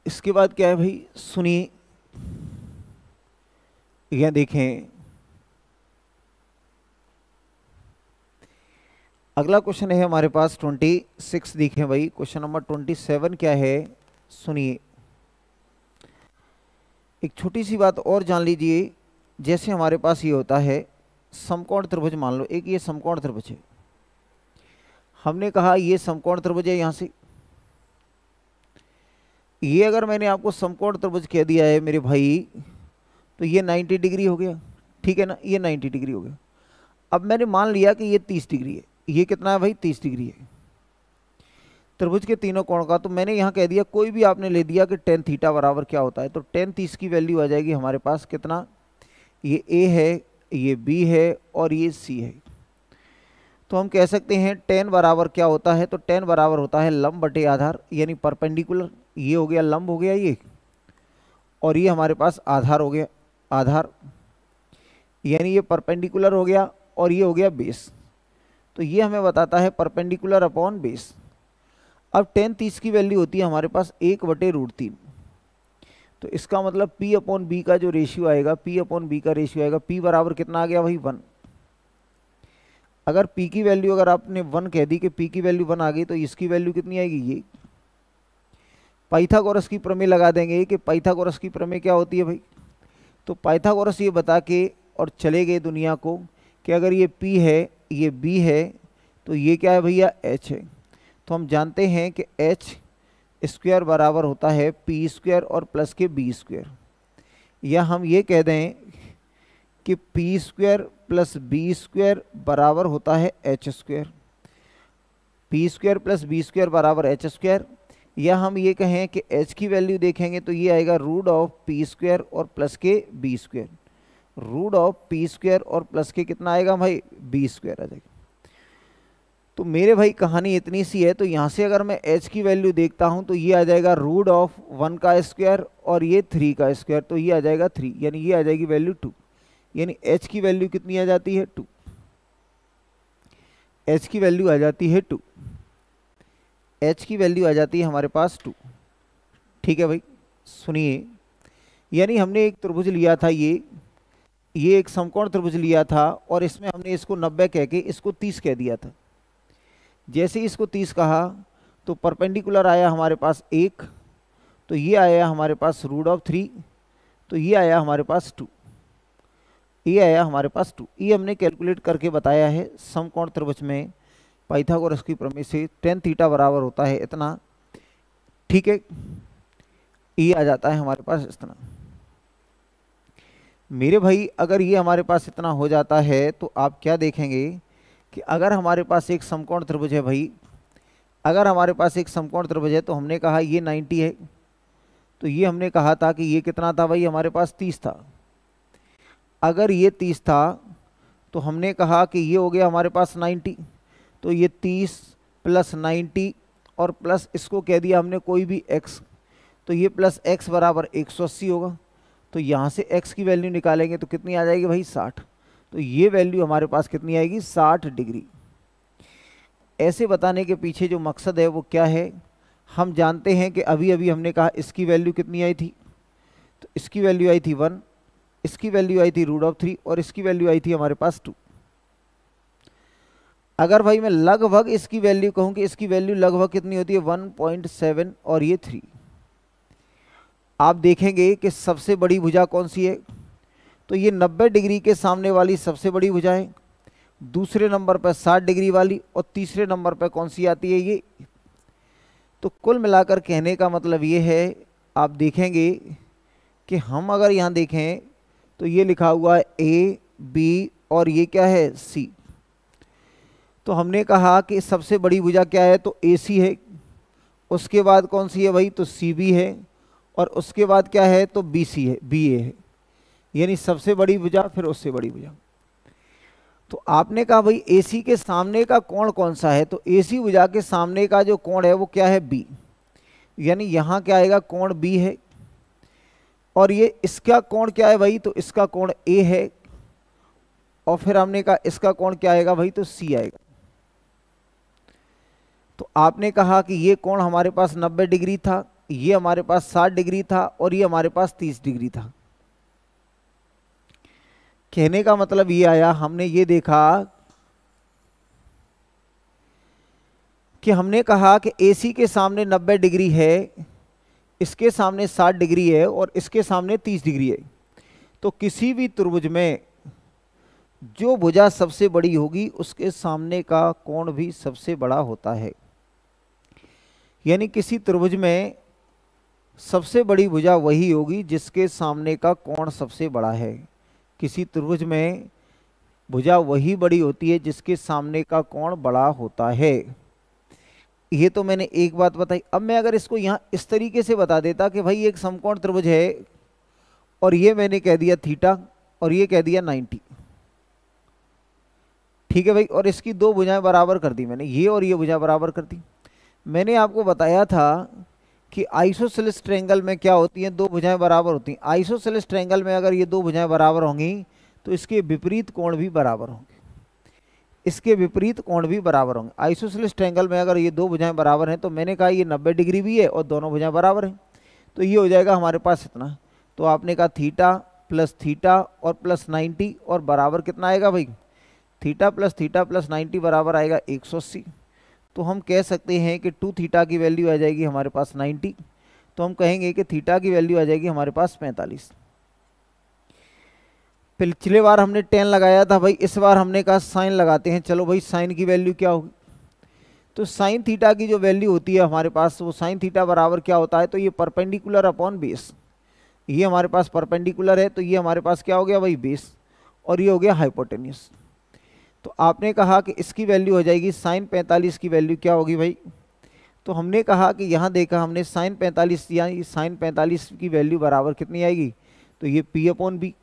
इसके बाद क्या है भाई, सुनिए। यह देखें, अगला क्वेश्चन है हमारे पास 26। देखें भाई, क्वेश्चन नंबर 27 क्या है, सुनिए। एक छोटी सी बात और जान लीजिए। जैसे हमारे पास ये होता है समकोण त्रिभुज, मान लो एक ये समकोण त्रिभुज है। हमने कहा ये समकोण त्रिभुज है, यहाँ से ये अगर मैंने आपको समकोण त्रिभुज कह दिया है मेरे भाई, तो ये 90 डिग्री हो गया, ठीक है ना, ये 90 डिग्री हो गया। अब मैंने मान लिया कि ये 30 डिग्री है, ये कितना है भाई 30 डिग्री है त्रिभुज के तीनों कोण का। तो मैंने यहाँ कह दिया, कोई भी आपने ले दिया कि tan थीटा बराबर क्या होता है, तो tan 30 की वैल्यू आ जाएगी हमारे पास कितना, ये A है, ये B है और ये C है। तो हम कह सकते हैं tan बराबर क्या होता है, तो tan बराबर होता है लंब बटे आधार, यानी परपेंडिकुलर। ये हो गया लंब हो गया ये, और ये हमारे पास आधार हो गया, आधार यानी ये परपेंडिकुलर हो गया, और ये हो गया बेस। तो ये हमें बताता है परपेंडिकुलर अपॉन बेस। अब tan 30 की वैल्यू होती है हमारे पास 1/√3। तो इसका मतलब P अपॉन बी का जो रेशियो आएगा, P अपॉन बी का रेशियो आएगा, P बराबर कितना आ गया भाई 1। अगर P की वैल्यू अगर आपने 1 कह दी कि P की वैल्यू 1 आ गई, तो इसकी वैल्यू कितनी आएगी, ये पाइथागोरस की प्रमेय लगा देंगे कि पाइथागोरस की प्रमेय क्या होती है भाई। तो पाइथागोरस ये बता के और चले गए दुनिया को कि अगर ये P है, ये B है, तो ये क्या है भैया H है। तो हम जानते हैं कि H स्क्वायर बराबर होता है P स्क्वायर और प्लस के B स्क्वायर, या हम ये कह दें कि P square plus B square बराबर होता है H square, P square plus B square बराबर H स्क्वायर। या हम ये कहें कि H की वैल्यू देखेंगे तो ये आएगा रूट ऑफ P स्क्वायर और प्लस के B square, root of P square और प्लस के कितना आएगा भाई B स्क्वायर आ जाएगा। तो मेरे भाई कहानी इतनी सी है। तो यहाँ से अगर मैं H की वैल्यू देखता हूँ तो ये आ जाएगा रूट ऑफ 1 का स्क्वायर और ये 3 का स्क्वायर, तो ये आ जाएगा 3, यानी ये आ जाएगी वैल्यू 2, यानी H की वैल्यू कितनी आ जाती है 2, H की वैल्यू आ जाती है 2, H की वैल्यू आ जाती है हमारे पास 2। ठीक है भाई, सुनिए, यानी हमने एक त्रिभुज लिया था, ये एक समकोण त्रिभुज लिया था, और इसमें हमने इसको 90 कह के इसको 30 कह दिया था। जैसे ही इसको 30 कहा तो परपेंडिकुलर आया हमारे पास 1, तो ये आया हमारे पास रूट ऑफ 3, तो ये आया हमारे पास 2, ये आया हमारे पास 2। ये हमने कैलकुलेट करके बताया है समकोण त्रिभुज में पाइथागोरस की प्रमेय से tan थीटा बराबर होता है इतना, ठीक है, ये आ जाता है हमारे पास इतना। मेरे भाई अगर ये हमारे पास इतना हो जाता है तो आप क्या देखेंगे कि अगर हमारे पास एक समकोण त्रिभुज है भाई, अगर हमारे पास एक समकोण त्रिभुज है, तो हमने कहा ये 90 है, तो ये हमने कहा था कि ये कितना था भाई हमारे पास 30 था। अगर ये 30 था तो हमने कहा कि ये हो गया हमारे पास 90, तो ये 30 प्लस 90 और प्लस इसको कह दिया हमने कोई भी x, तो ये प्लस x बराबर 180 होगा। तो यहाँ से x की वैल्यू निकालेंगे तो कितनी आ जाएगी भाई 60, तो ये वैल्यू हमारे पास कितनी आएगी 60 डिग्री। ऐसे बताने के पीछे जो मकसद है वो क्या है, हम जानते हैं कि अभी अभी हमने कहा इसकी वैल्यू कितनी आई थी, तो इसकी वैल्यू आई थी 1, इसकी वैल्यू आई थी रूट ऑफ 3 और इसकी वैल्यू आई थी हमारे पास 2। अगर भाई मैं लगभग इसकी वैल्यू कहूँ कि इसकी वैल्यू लगभग कितनी होती है 1.7 और ये 3, आप देखेंगे कि सबसे बड़ी भुजा कौन सी है, तो ये 90 डिग्री के सामने वाली सबसे बड़ी भुजा है, दूसरे नंबर पर 60 डिग्री वाली, और तीसरे नंबर पर कौन सी आती है ये। तो कुल मिलाकर कहने का मतलब ये है, आप देखेंगे कि हम अगर यहाँ देखें तो ये लिखा हुआ है A, B और ये क्या है C। तो हमने कहा कि सबसे बड़ी भुजा क्या है, तो AC है, उसके बाद कौन सी है भाई, तो CB है, और उसके बाद क्या है तो BC है, BA है, यानी सबसे बड़ी भुजा फिर उससे बड़ी भुजा। तो आपने कहा भाई AC के सामने का कोण कौन सा है, तो AC भुजा के सामने का जो कोण है वो क्या है B, यानी यहाँ क्या आएगा कोण B है, और ये इसका कोण क्या है भाई, तो इसका कोण A है, और फिर हमने कहा इसका कोण क्या आएगा भाई, तो C आएगा। तो आपने कहा कि ये कोण हमारे पास 90 डिग्री था, ये हमारे पास 60 डिग्री था और ये हमारे पास 30 डिग्री था। कहने का मतलब ये आया, हमने ये देखा कि हमने कहा कि AC के सामने 90 डिग्री है, इसके सामने 60 डिग्री है और इसके सामने 30 डिग्री है। तो किसी भी त्रिभुज में जो भुजा सबसे बड़ी होगी उसके सामने का कोण भी सबसे बड़ा होता है। यानी किसी त्रिभुज में सबसे बड़ी भुजा वही होगी जिसके सामने का कोण सबसे बड़ा है। किसी त्रिभुज में भुजा वही बड़ी होती है जिसके सामने का कोण बड़ा होता है। ये तो मैंने एक बात बताई। अब मैं अगर इसको यहाँ इस तरीके से बता देता कि भाई एक समकोण त्रिभुज है और ये मैंने कह दिया थीटा और ये कह दिया 90, ठीक है भाई, और इसकी दो भुजाएं बराबर कर दी मैंने, ये और ये भुजा बराबर कर दी। मैंने आपको बताया था कि आइसोसेलेस ट्रायंगल में क्या होती हैं, दो भुजाएं बराबर होती हैं। आइसोसेलेस ट्रायंगल में अगर ये दो भुजाएं बराबर होंगी तो इसके विपरीत कोण भी बराबर होंगे, इसके विपरीत कोण भी बराबर होंगे। आइसोसेलेस ट्रायंगल में अगर ये दो भुजाएं बराबर हैं तो मैंने कहा ये 90 डिग्री भी है और दोनों भुजाएं बराबर हैं, तो ये हो जाएगा हमारे पास इतना। तो आपने कहा थीटा और प्लस 90 और बराबर कितना आएगा भाई, थीटा प्लस 90 बराबर आएगा 180। तो हम कह सकते हैं कि 2 थीटा की वैल्यू आ जाएगी हमारे पास 90, तो हम कहेंगे कि थीटा की वैल्यू आ जाएगी हमारे पास 45। पिछले बार हमने 10 लगाया था भाई, इस बार हमने कहा साइन लगाते हैं। चलो भाई साइन की वैल्यू क्या होगी, तो साइन थीटा की जो वैल्यू होती है हमारे पास, वो साइन थीटा बराबर क्या होता है, तो ये परपेंडिकुलर अपॉन बेस, ये हमारे पास परपेंडिकुलर है तो ये हमारे पास क्या हो गया भाई बेस, और ये हो गया हाइपोटेन्यूस। तो आपने कहा कि इसकी वैल्यू हो जाएगी साइन 45 की वैल्यू क्या होगी भाई, तो हमने कहा कि यहाँ देखा हमने साइन 45 या साइन 45 की वैल्यू बराबर कितनी आएगी, तो ये p अपॉन बी,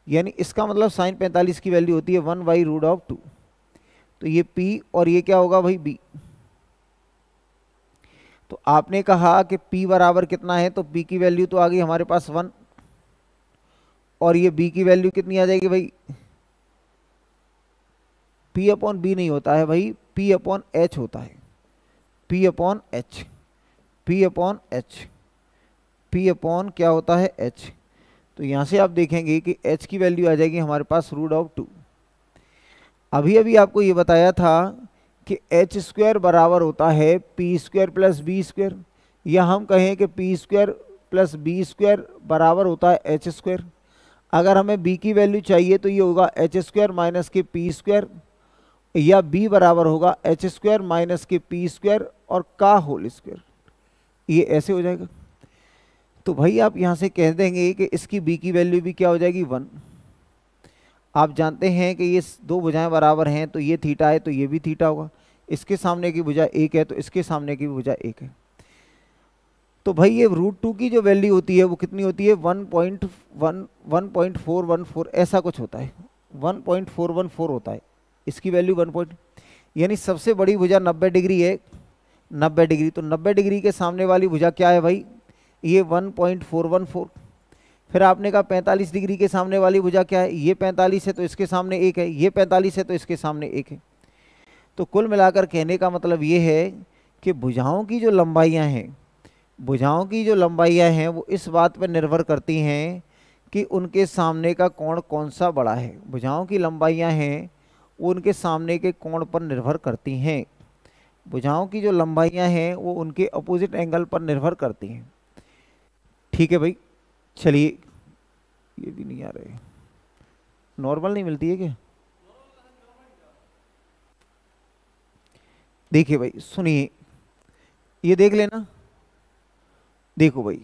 यानी इसका मतलब साइन 45 की वैल्यू होती है 1/√2। तो ये p और ये क्या होगा भाई b। तो आपने कहा कि p बराबर कितना है, तो p की वैल्यू तो आ गई हमारे पास 1 और ये b की वैल्यू कितनी आ जाएगी भाई, p अपॉन बी नहीं होता है भाई, p अपॉन h होता है, p upon h, p upon h, p upon क्या होता है h। तो यहाँ से आप देखेंगे कि h की वैल्यू आ जाएगी हमारे पास √2। अभी अभी आपको ये बताया था कि h स्क्वायर बराबर होता है p square plus B square, या हम कहें कि p square plus B square बराबर होता है h स्क्वायर। अगर हमें b की वैल्यू चाहिए तो ये होगा h स्क्वायर माइनस के p स्क्वायर, या b बराबर होगा h स्क्वायर माइनस के p स्क्वायर और का होल स्क्वायर, ये ऐसे हो जाएगा। तो भाई आप यहाँ से कह देंगे कि इसकी b की वैल्यू भी क्या हो जाएगी 1। आप जानते हैं कि ये दो भुजाएं बराबर हैं, तो ये थीटा है तो ये भी थीटा होगा, इसके सामने की भुजा 1 है तो इसके सामने की भुजा 1 है। तो भाई ये √2 की जो वैल्यू होती है वो कितनी होती है 1.414 ऐसा कुछ होता है, 1.414 होता है इसकी वैल्यू 1 यानी सबसे बड़ी भुजा 90 डिग्री है, 90 डिग्री, तो 90 डिग्री के सामने वाली भुजा क्या है भाई, ये 1.414। फिर आपने कहा 45 डिग्री के सामने वाली भुजा क्या है, ये 45 है तो इसके सामने 1 है, ये 45 है तो इसके सामने 1 है। तो कुल मिलाकर कहने का मतलब ये है कि भुजाओं की जो लंबाइयाँ हैं, भुजाओं की जो लंबाइयाँ हैं वो इस बात पर निर्भर करती हैं कि उनके सामने का कोण कौन सा बड़ा है। भुजाओं की लंबाइयाँ हैं वो उनके सामने के कोण पर निर्भर करती हैं। भुजाओं की जो लंबाइयाँ हैं वो उनके अपोजिट एंगल पर निर्भर करती हैं। ठीक है भाई, चलिए ये भी नहीं आ रहे, नॉर्मल नहीं मिलती है क्या, देखिए भाई सुनिए, ये देख लेना। देखो भाई,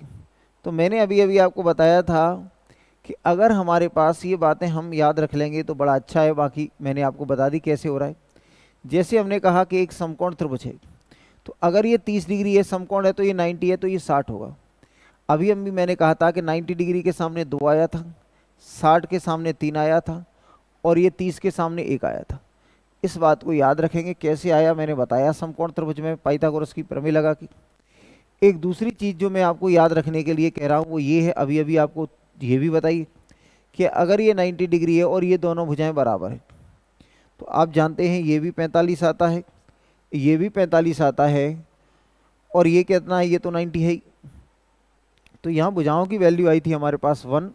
तो मैंने अभी अभी आपको बताया था कि अगर हमारे पास ये बातें हम याद रख लेंगे तो बड़ा अच्छा है। बाकी मैंने आपको बता दी कैसे हो रहा है। जैसे हमने कहा कि एक समकोण त्रिभुज है, तो अगर ये 30 डिग्री है समकोण है तो ये 90 है तो ये 60 होगा। अभी मैंने कहा था कि 90 डिग्री के सामने 2 आया था, 60 के सामने 3 आया था और ये 30 के सामने 1 आया था। इस बात को याद रखेंगे। कैसे आया मैंने बताया समकोण त्रिभुज में पाइथागोरस की प्रमेय लगा के। एक दूसरी चीज़ जो मैं आपको याद रखने के लिए कह रहा हूँ वो ये है, अभी अभी आपको ये भी बताइए कि अगर ये 90 डिग्री है और ये दोनों भुजाएं बराबर है तो आप जानते हैं ये भी 45 आता है, ये भी 45 आता है और ये कितना है, ये तो 90 है ही। तो यहाँ भुजाओं की वैल्यू आई थी हमारे पास 1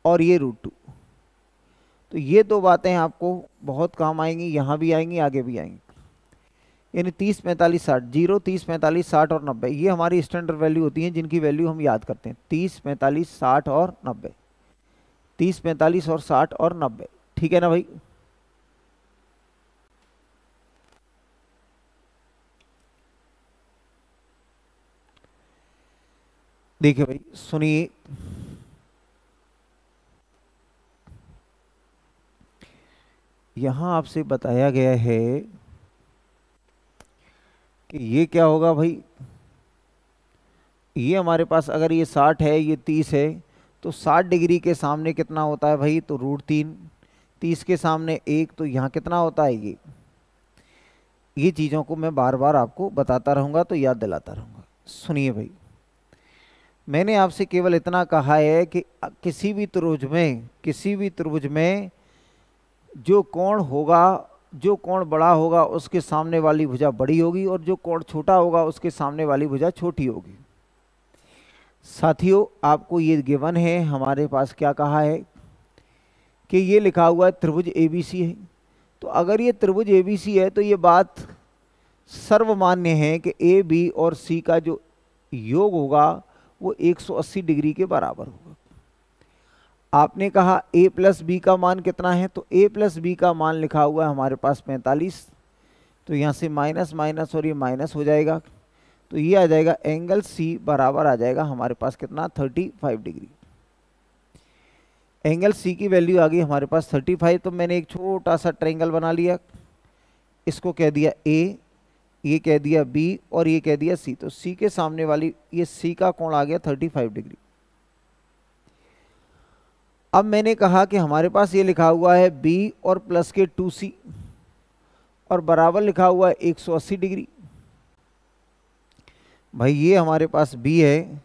और ये √2। तो ये दो बातें आपको बहुत काम आएंगी, यहाँ भी आएंगी आगे भी आएंगी। यानी 30, 45, 60, 0, 30, 45, 60 और 90 ये हमारी स्टैंडर्ड वैल्यू होती हैं जिनकी वैल्यू हम याद करते हैं। 30, 45, 60 और 90, 30, 45 और 60 और 90, ठीक है ना भाई। देखिए भाई सुनिए, यहां आपसे बताया गया है कि ये क्या होगा भाई, ये हमारे पास अगर ये 60 है, ये 30 है, तो 60 डिग्री के सामने कितना होता है भाई, तो √3। 30 के सामने 1, तो यहाँ कितना होता है ये चीज़ों को मैं बार बार आपको बताता रहूँगा, तो याद दिलाता रहूँगा। सुनिए भाई, मैंने आपसे केवल इतना कहा है कि किसी भी त्रिभुज में जो कोण होगा, जो कोण बड़ा होगा उसके सामने वाली भुजा बड़ी होगी, और जो कोण छोटा होगा उसके सामने वाली भुजा छोटी होगी। साथियों, आपको ये गिवन है, हमारे पास क्या कहा है कि ये लिखा हुआ है त्रिभुज एबीसी है। तो अगर ये त्रिभुज एबीसी है तो ये बात सर्वमान्य है कि ए बी और सी का जो योग होगा वो 180 डिग्री के बराबर होगा। आपने कहा a प्लस बी का मान कितना है, तो a प्लस बी का मान लिखा हुआ है हमारे पास 45। तो यहाँ से माइनस माइनस और ये माइनस हो जाएगा, तो ये आ जाएगा एंगल C बराबर आ जाएगा हमारे पास कितना, 35 डिग्री। एंगल C की वैल्यू आ गई हमारे पास 35। तो मैंने एक छोटा सा ट्रायंगल बना लिया, इसको कह दिया A, ये कह दिया B और ये कह दिया C। तो C के सामने वाली ये C का कोण आ गया 35 डिग्री। अब मैंने कहा कि हमारे पास ये लिखा हुआ है B और प्लस के 2C और बराबर लिखा हुआ है 180 डिग्री। भाई ये हमारे पास B है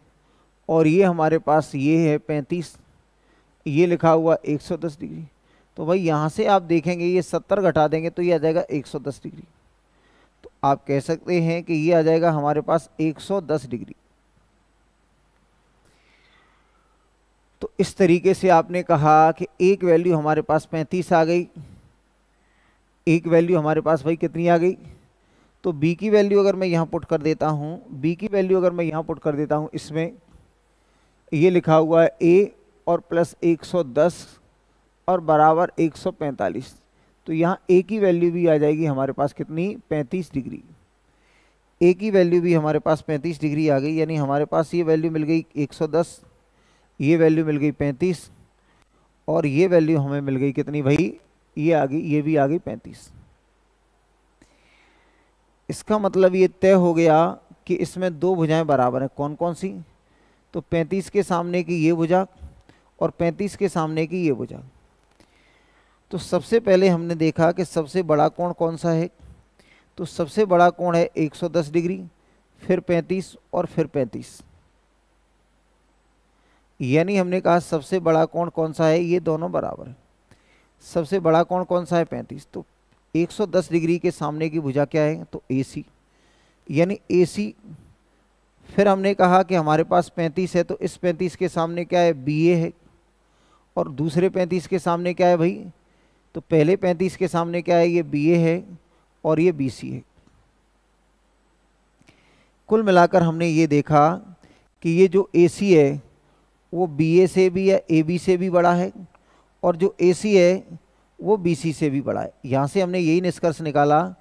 और ये हमारे पास ये है 35, ये लिखा हुआ 110 डिग्री। तो भाई यहाँ से आप देखेंगे ये 70 घटा देंगे तो ये आ जाएगा 110 डिग्री। तो आप कह सकते हैं कि ये आ जाएगा हमारे पास 110 डिग्री। तो इस तरीके से आपने कहा कि एक वैल्यू हमारे पास 35 आ गई, एक वैल्यू हमारे पास भाई कितनी आ गई, तो b की वैल्यू अगर मैं यहाँ पुट कर देता हूँ, b की वैल्यू अगर मैं यहाँ पुट कर देता हूँ, इसमें ये लिखा हुआ है a और प्लस 110 और बराबर 145। तो यहाँ a की वैल्यू भी आ जाएगी हमारे पास कितनी, 35 डिग्री। a की वैल्यू भी हमारे पास 35 डिग्री आ गई, यानी हमारे पास ये वैल्यू मिल गई 110, ये वैल्यू मिल गई 35 और ये वैल्यू हमें मिल गई कितनी भाई, ये आ गई, ये भी आ गई 35। इसका मतलब ये तय हो गया कि इसमें दो भुजाएं बराबर हैं। कौन कौन सी, तो 35 के सामने की ये भुजा और 35 के सामने की ये भुजा। तो सबसे पहले हमने देखा कि सबसे बड़ा कोण कौन सा है, तो सबसे बड़ा कोण है 110 डिग्री, फिर 35 और फिर 35। यानी हमने कहा सबसे बड़ा कोण कौन सा है, ये दोनों बराबर है। सबसे बड़ा कोण कौन सा है, 35। तो 110 डिग्री के सामने की भुजा क्या है, तो AC, यानी AC। फिर हमने कहा कि हमारे पास 35 है, तो इस 35 के सामने क्या है, BA है, और दूसरे 35 के सामने क्या है भाई, तो पहले 35 के सामने क्या है, ये BA है और ये BC है। कुल मिलाकर हमने ये देखा कि ये जो AC है वो BA से भी या AB से भी बड़ा है, और जो AC है वो BC से भी बड़ा है। यहाँ से हमने यही निष्कर्ष निकाला,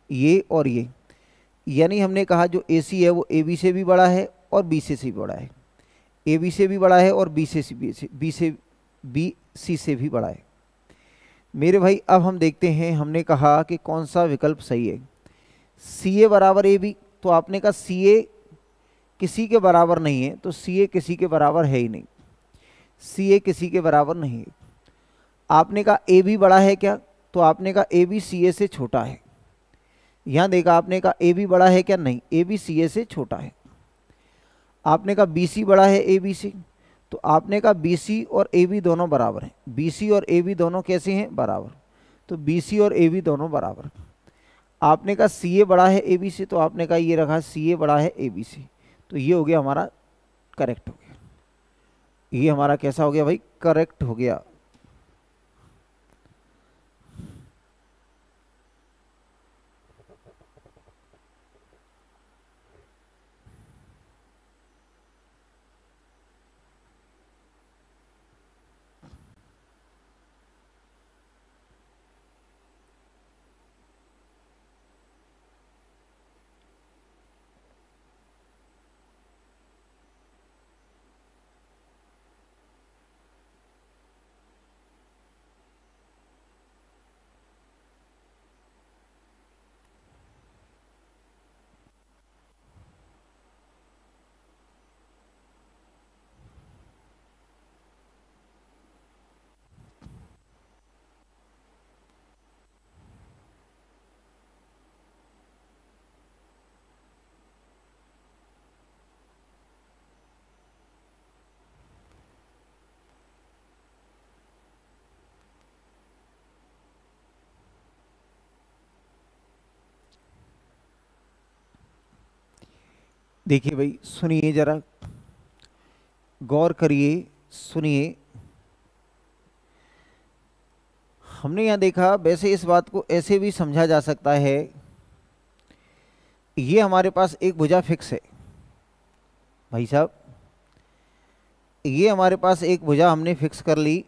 ये और ये, यानी हमने कहा जो AC है वो AB से भी बड़ा है और BC से भी बड़ा है, AB से भी बड़ा है और BC से भी बड़ा है। मेरे भाई अब हम देखते हैं, हमने कहा कि कौन सा विकल्प सही है। CA बराबर AB, तो आपने कहा CA किसी के बराबर नहीं है, तो CA किसी के बराबर है ही नहीं, CA किसी के बराबर नहीं है। आपने कहा AB बड़ा है क्या, तो आपने कहा AB CA से छोटा है। यहाँ देखा आपने कहा AB बड़ा है क्या, नहीं, AB CA से छोटा है। आपने कहा BC बड़ा है AB से, तो आपने कहा BC और AB दोनों बराबर हैं। BC और AB दोनों कैसे हैं, बराबर, तो BC और AB दोनों बराबर। आपने कहा CA बड़ा है AB से, तो आपने कहा ये रखा CA बड़ा है AB से, तो ये हो गया हमारा करेक्ट हो गया। ये हमारा कैसा हो गया भाई, करेक्ट हो गया। देखिए भाई, सुनिए जरा, गौर करिए, सुनिए। हमने यहाँ देखा, वैसे इस बात को ऐसे भी समझा जा सकता है, ये हमारे पास एक भुजा फिक्स है भाई साहब, ये हमारे पास एक भुजा हमने फिक्स कर ली।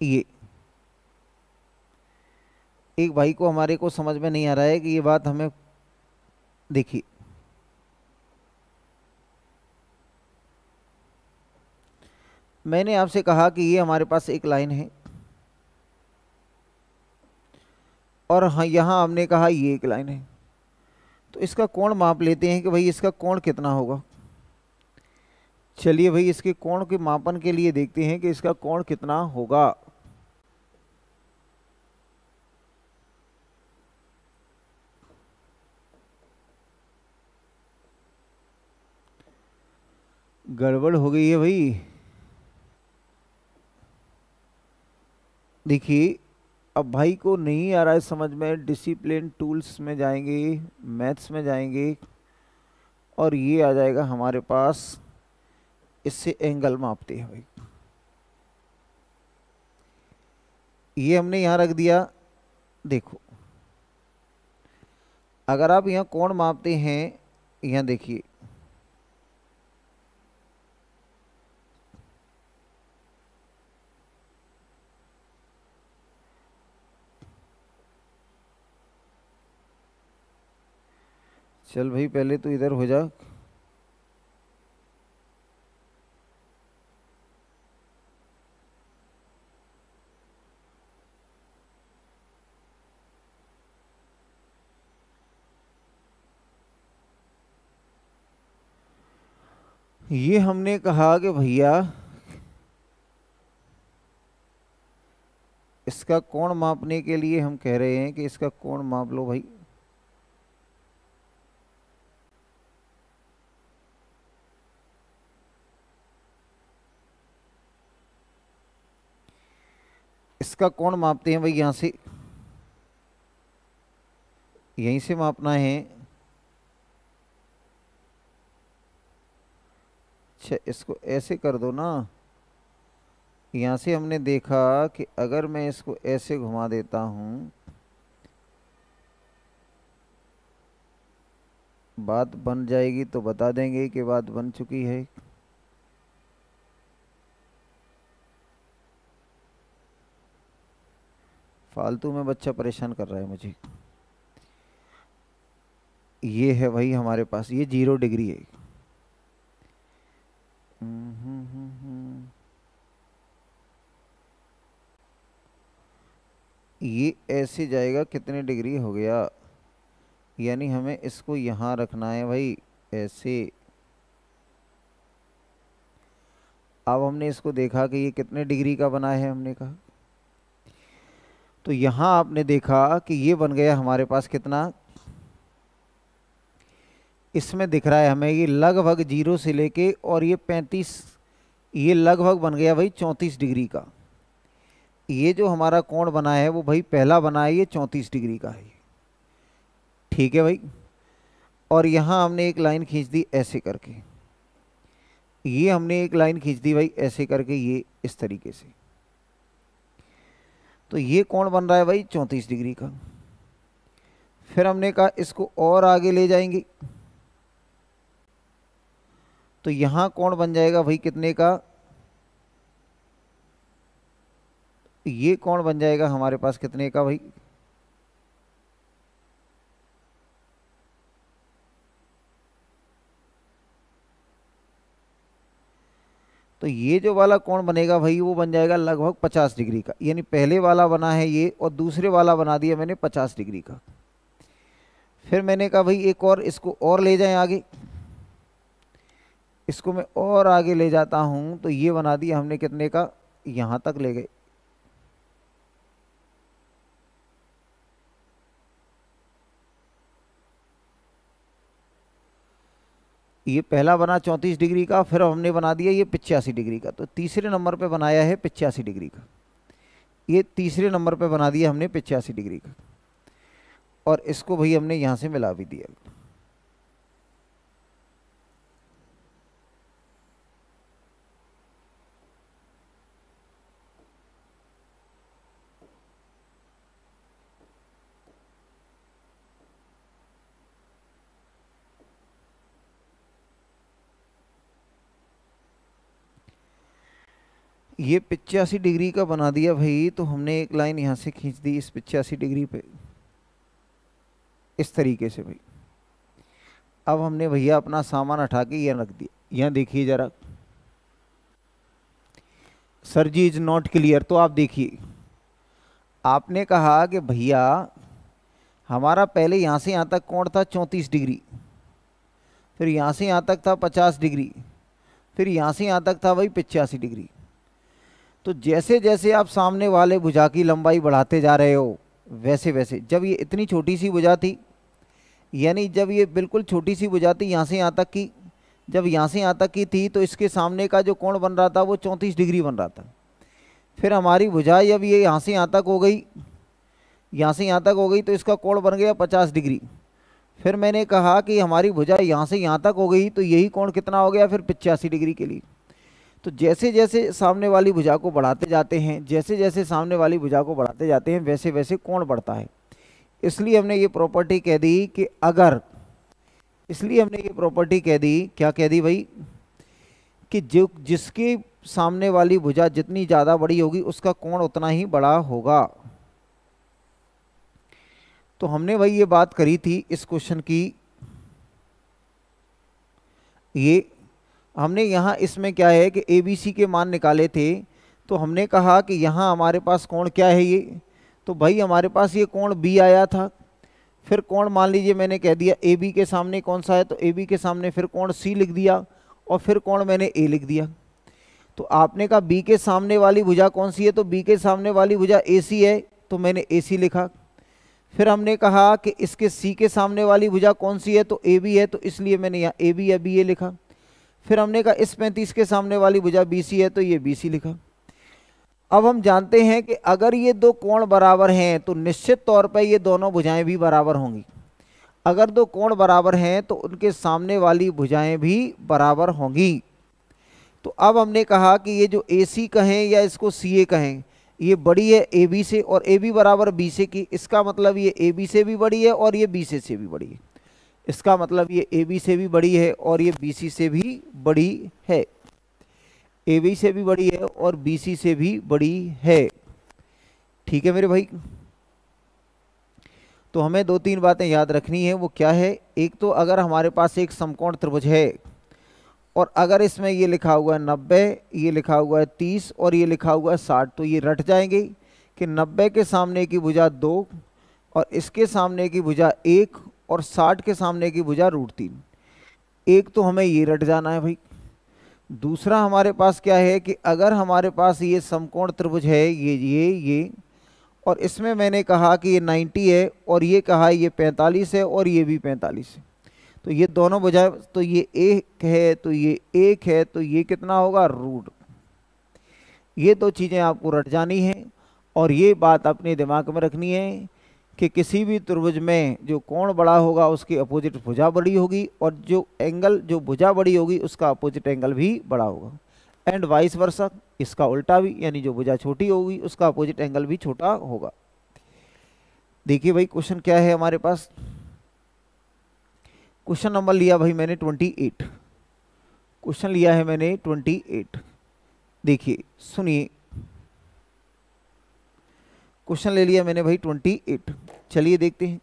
ये एक भाई को, हमारे को समझ में नहीं आ रहा है कि ये बात हमें, देखिए मैंने आपसे कहा कि ये हमारे पास एक लाइन है, और हाँ यहाँ हमने कहा ये एक लाइन है, तो इसका कोण माप लेते हैं कि भाई इसका कोण कितना होगा। चलिए भाई, इसके कोण के मापन के लिए देखते हैं कि इसका कोण कितना होगा। गड़बड़ हो गई है भाई। देखिए, अब भाई को नहीं आ रहा है समझ में, डिसिप्लिन टूल्स में जाएंगे, मैथ्स में जाएंगे, और ये आ जाएगा हमारे पास, इससे एंगल मापते हैं भाई। ये हमने यहाँ रख दिया। देखो, अगर आप यहाँ कोण मापते हैं, यहाँ देखिए, चल भाई पहले तो इधर हो जा। ये हमने कहा कि भैया इसका कोण मापने के लिए हम कह रहे हैं कि इसका कोण माप लो भाई। इसका कोण मापते हैं भाई, यहां से, यहीं से मापना है। अच्छा, इसको ऐसे कर दो ना, यहाँ से हमने देखा कि अगर मैं इसको ऐसे घुमा देता हूँ, बात बन जाएगी तो बता देंगे कि बात बन चुकी है। फालतू में बच्चा परेशान कर रहा है मुझे। ये है भाई हमारे पास, ये 0 डिग्री है। ये ऐसे जाएगा, कितने डिग्री हो गया, यानी हमें इसको यहाँ रखना है भाई, ऐसे। अब हमने इसको देखा कि ये कितने डिग्री का बना है, हमने कहा, तो यहाँ आपने देखा कि ये बन गया हमारे पास कितना, इसमें दिख रहा है हमें ये लगभग 0 से लेके और ये 35, ये लगभग बन गया भाई 34 डिग्री का। ये जो हमारा कोण बना है वो भाई पहला बना है, ये 34 डिग्री का है। ठीक है भाई, और यहाँ हमने एक लाइन खींच दी ऐसे करके, ये हमने एक लाइन खींच दी भाई ऐसे करके, ये इस तरीके से, तो ये कोण बन रहा है भाई 34 डिग्री का। फिर हमने कहा इसको और आगे ले जाएंगे, तो यहाँ कोण बन जाएगा भाई कितने का, ये कोण बन जाएगा हमारे पास कितने का भाई, तो ये जो वाला कोण बनेगा भाई वो बन जाएगा लगभग 50 डिग्री का। यानी पहले वाला बना है ये, और दूसरे वाला बना दिया मैंने 50 डिग्री का। फिर मैंने कहा भाई एक और, इसको और ले जाएं आगे, इसको मैं और आगे ले जाता हूं, तो ये बना दिया हमने कितने का, यहां तक ले गए। ये पहला बना 34 डिग्री का, फिर हमने बना दिया ये 85 डिग्री का, तो तीसरे नंबर पे बनाया है 85 डिग्री का। ये तीसरे नंबर पे बना दिया हमने 85 डिग्री का, और इसको भाई हमने यहाँ से मिला भी दिया। ये 85 डिग्री का बना दिया भाई, तो हमने एक लाइन यहाँ से खींच दी इस 85 डिग्री पे, इस तरीके से भाई। अब हमने भैया अपना सामान उठा के यहाँ रख दिया। यहाँ देखिए जरा, sir ji is not clear. तो आप देखिए, आपने कहा कि भैया हमारा पहले यहाँ से यहाँ तक कोण था 34 डिग्री, फिर यहाँ से यहाँ तक था 50 डिग्री, फिर यहाँ से यहाँ तक था भाई 85 डिग्री। तो जैसे जैसे आप सामने वाले भुजा की लंबाई बढ़ाते जा रहे हो, वैसे वैसे, जब ये इतनी छोटी सी भुजा थी, यानी जब ये बिल्कुल छोटी सी भुजा थी यहाँ से यहाँ तक की, जब यहाँ से यहाँ तक की थी, तो इसके सामने का जो कोण बन रहा था वो 34 डिग्री बन रहा था। फिर हमारी भुजा जब ये यहाँ से यहाँ तक हो गई, यहाँ से यहाँ तक हो गई, तो इसका कोण बन गया 50 डिग्री। फिर मैंने कहा कि हमारी भुजा यहाँ से यहाँ तक हो गई, तो यही कोण कितना हो गया फिर 85 डिग्री के लिए। तो जैसे जैसे सामने वाली भुजा को बढ़ाते जाते हैं, जैसे जैसे सामने वाली भुजा को बढ़ाते जाते हैं, वैसे वैसे कोण बढ़ता है। इसलिए हमने ये प्रॉपर्टी कह दी कि अगर, इसलिए हमने ये प्रॉपर्टी कह दी, क्या कह दी भाई, कि जो जिसके सामने वाली भुजा जितनी ज़्यादा बड़ी होगी उसका कोण उतना ही बड़ा होगा। तो हमने भाई ये बात करी थी इस क्वेश्चन की। ये हमने यहाँ इसमें क्या है कि ABC के मान निकाले थे, तो हमने कहा कि यहाँ हमारे पास कोण क्या है ये, तो भाई हमारे पास ये कोण B आया था। फिर कोण मान लीजिए मैंने कह दिया AB के सामने कौन सा है, तो AB के सामने फिर कोण C लिख दिया, और फिर कोण मैंने A लिख दिया। तो आपने कहा B के सामने वाली भुजा कौन सी है, तो B के सामने वाली भुजा AC है, तो मैंने AC लिखा। फिर हमने कहा कि इसके C के सामने वाली भुजा कौन सी है, तो AB है, तो इसलिए मैंने यहाँ AB या BA लिखा। फिर हमने कहा इस 35 के सामने वाली भुजा BC है, तो ये BC लिखा। अब हम जानते हैं कि अगर ये दो कोण बराबर हैं तो निश्चित तौर पर ये दोनों भुजाएं भी बराबर होंगी। अगर दो कोण बराबर हैं तो उनके सामने वाली भुजाएं भी बराबर होंगी। तो अब हमने कहा कि ये जो AC कहें या इसको CA कहें, ये बड़ी है AB से और AB बराबर BC की, इसका मतलब ये AB से भी बड़ी है और ये BC से भी बड़ी है। इसका मतलब ये AB से भी बड़ी है और ये BC से भी बड़ी है। AB से भी बड़ी है और BC से भी बड़ी है। ठीक है मेरे भाई। तो हमें दो तीन बातें याद रखनी है। वो क्या है, एक तो अगर हमारे पास एक समकोण त्रिभुज है और अगर इसमें ये लिखा हुआ है 90, ये लिखा हुआ है 30 और ये लिखा हुआ है 60, तो ये रट जाएंगे कि 90 के सामने की भुजा 2 और इसके सामने की भुजा 1 और 60 के सामने की भुजा √3। एक तो हमें ये रट जाना है भाई। दूसरा हमारे पास क्या है कि अगर हमारे पास ये समकोण त्रिभुज है, ये और इसमें मैंने कहा कि ये 90 है और ये कहा ये 45 है और ये भी 45 है, तो ये दोनों भुजाएं, तो ये 1 है तो ये 1 है, तो ये कितना होगा √। ये दो चीज़ें आपको रट जानी हैं और ये बात अपने दिमाग में रखनी है कि किसी भी त्रिभुज में जो कोण बड़ा होगा उसकी अपोजिट भुजा बड़ी होगी और जो एंगल, जो भुजा बड़ी होगी उसका अपोजिट एंगल भी बड़ा होगा, एंड वाइस वर्सा, इसका उल्टा भी, यानी जो भुजा छोटी होगी उसका अपोजिट एंगल भी छोटा होगा। देखिए भाई क्वेश्चन क्या है हमारे पास। क्वेश्चन नंबर लिया भाई मैंने 28, क्वेश्चन लिया है मैंने 28। देखिए सुनिए, क्वेश्चन ले लिया मैंने भाई 28। चलिए देखते हैं।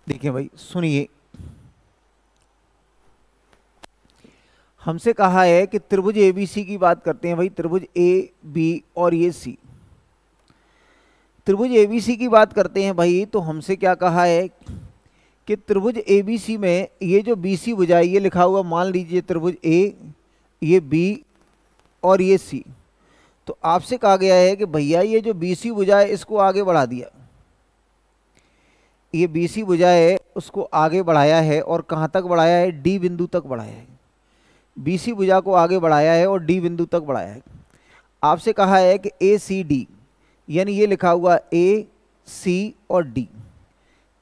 देखिए भाई सुनिए, हमसे कहा है कि त्रिभुज ABC की बात करते हैं भाई, त्रिभुज AB और ये C। त्रिभुज ABC की बात करते हैं भाई, तो हमसे क्या कहा है कि त्रिभुज ABC में ये जो BC भुजा है, ये लिखा हुआ मान लीजिए त्रिभुज A, ये B और ये C। तो आपसे कहा गया है कि भैया ये जो BC भुजा है इसको आगे बढ़ा दिया, ये BC भुजा है उसको आगे बढ़ाया है और कहाँ तक बढ़ाया है, D बिंदु तक बढ़ाया है। BC भुजा को आगे बढ़ाया है और D बिंदु तक बढ़ाया है। आपसे कहा है कि ACD, यानी ये लिखा हुआ A, C और D,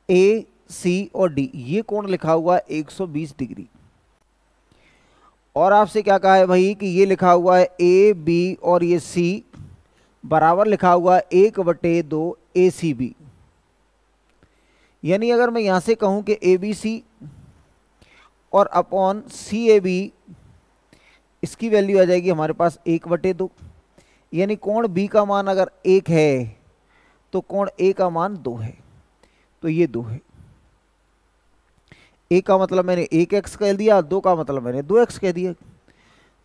A, C और D, ये कोण लिखा हुआ 120 डिग्री। और आपसे क्या कहा है भाई कि ये लिखा हुआ है ए बी और ये सी बराबर लिखा हुआ है 1/2 ए सी बी। यानी अगर मैं यहां से कहूं कि ए बी सी और अपॉन सी ए बी, इसकी वैल्यू आ जाएगी हमारे पास 1/2। यानी कोण बी का मान अगर 1 है तो कोण ए का मान 2 है, तो ये 2 है। ए का मतलब मैंने 1x कह दिया, 2 का मतलब मैंने 2x कह दिया।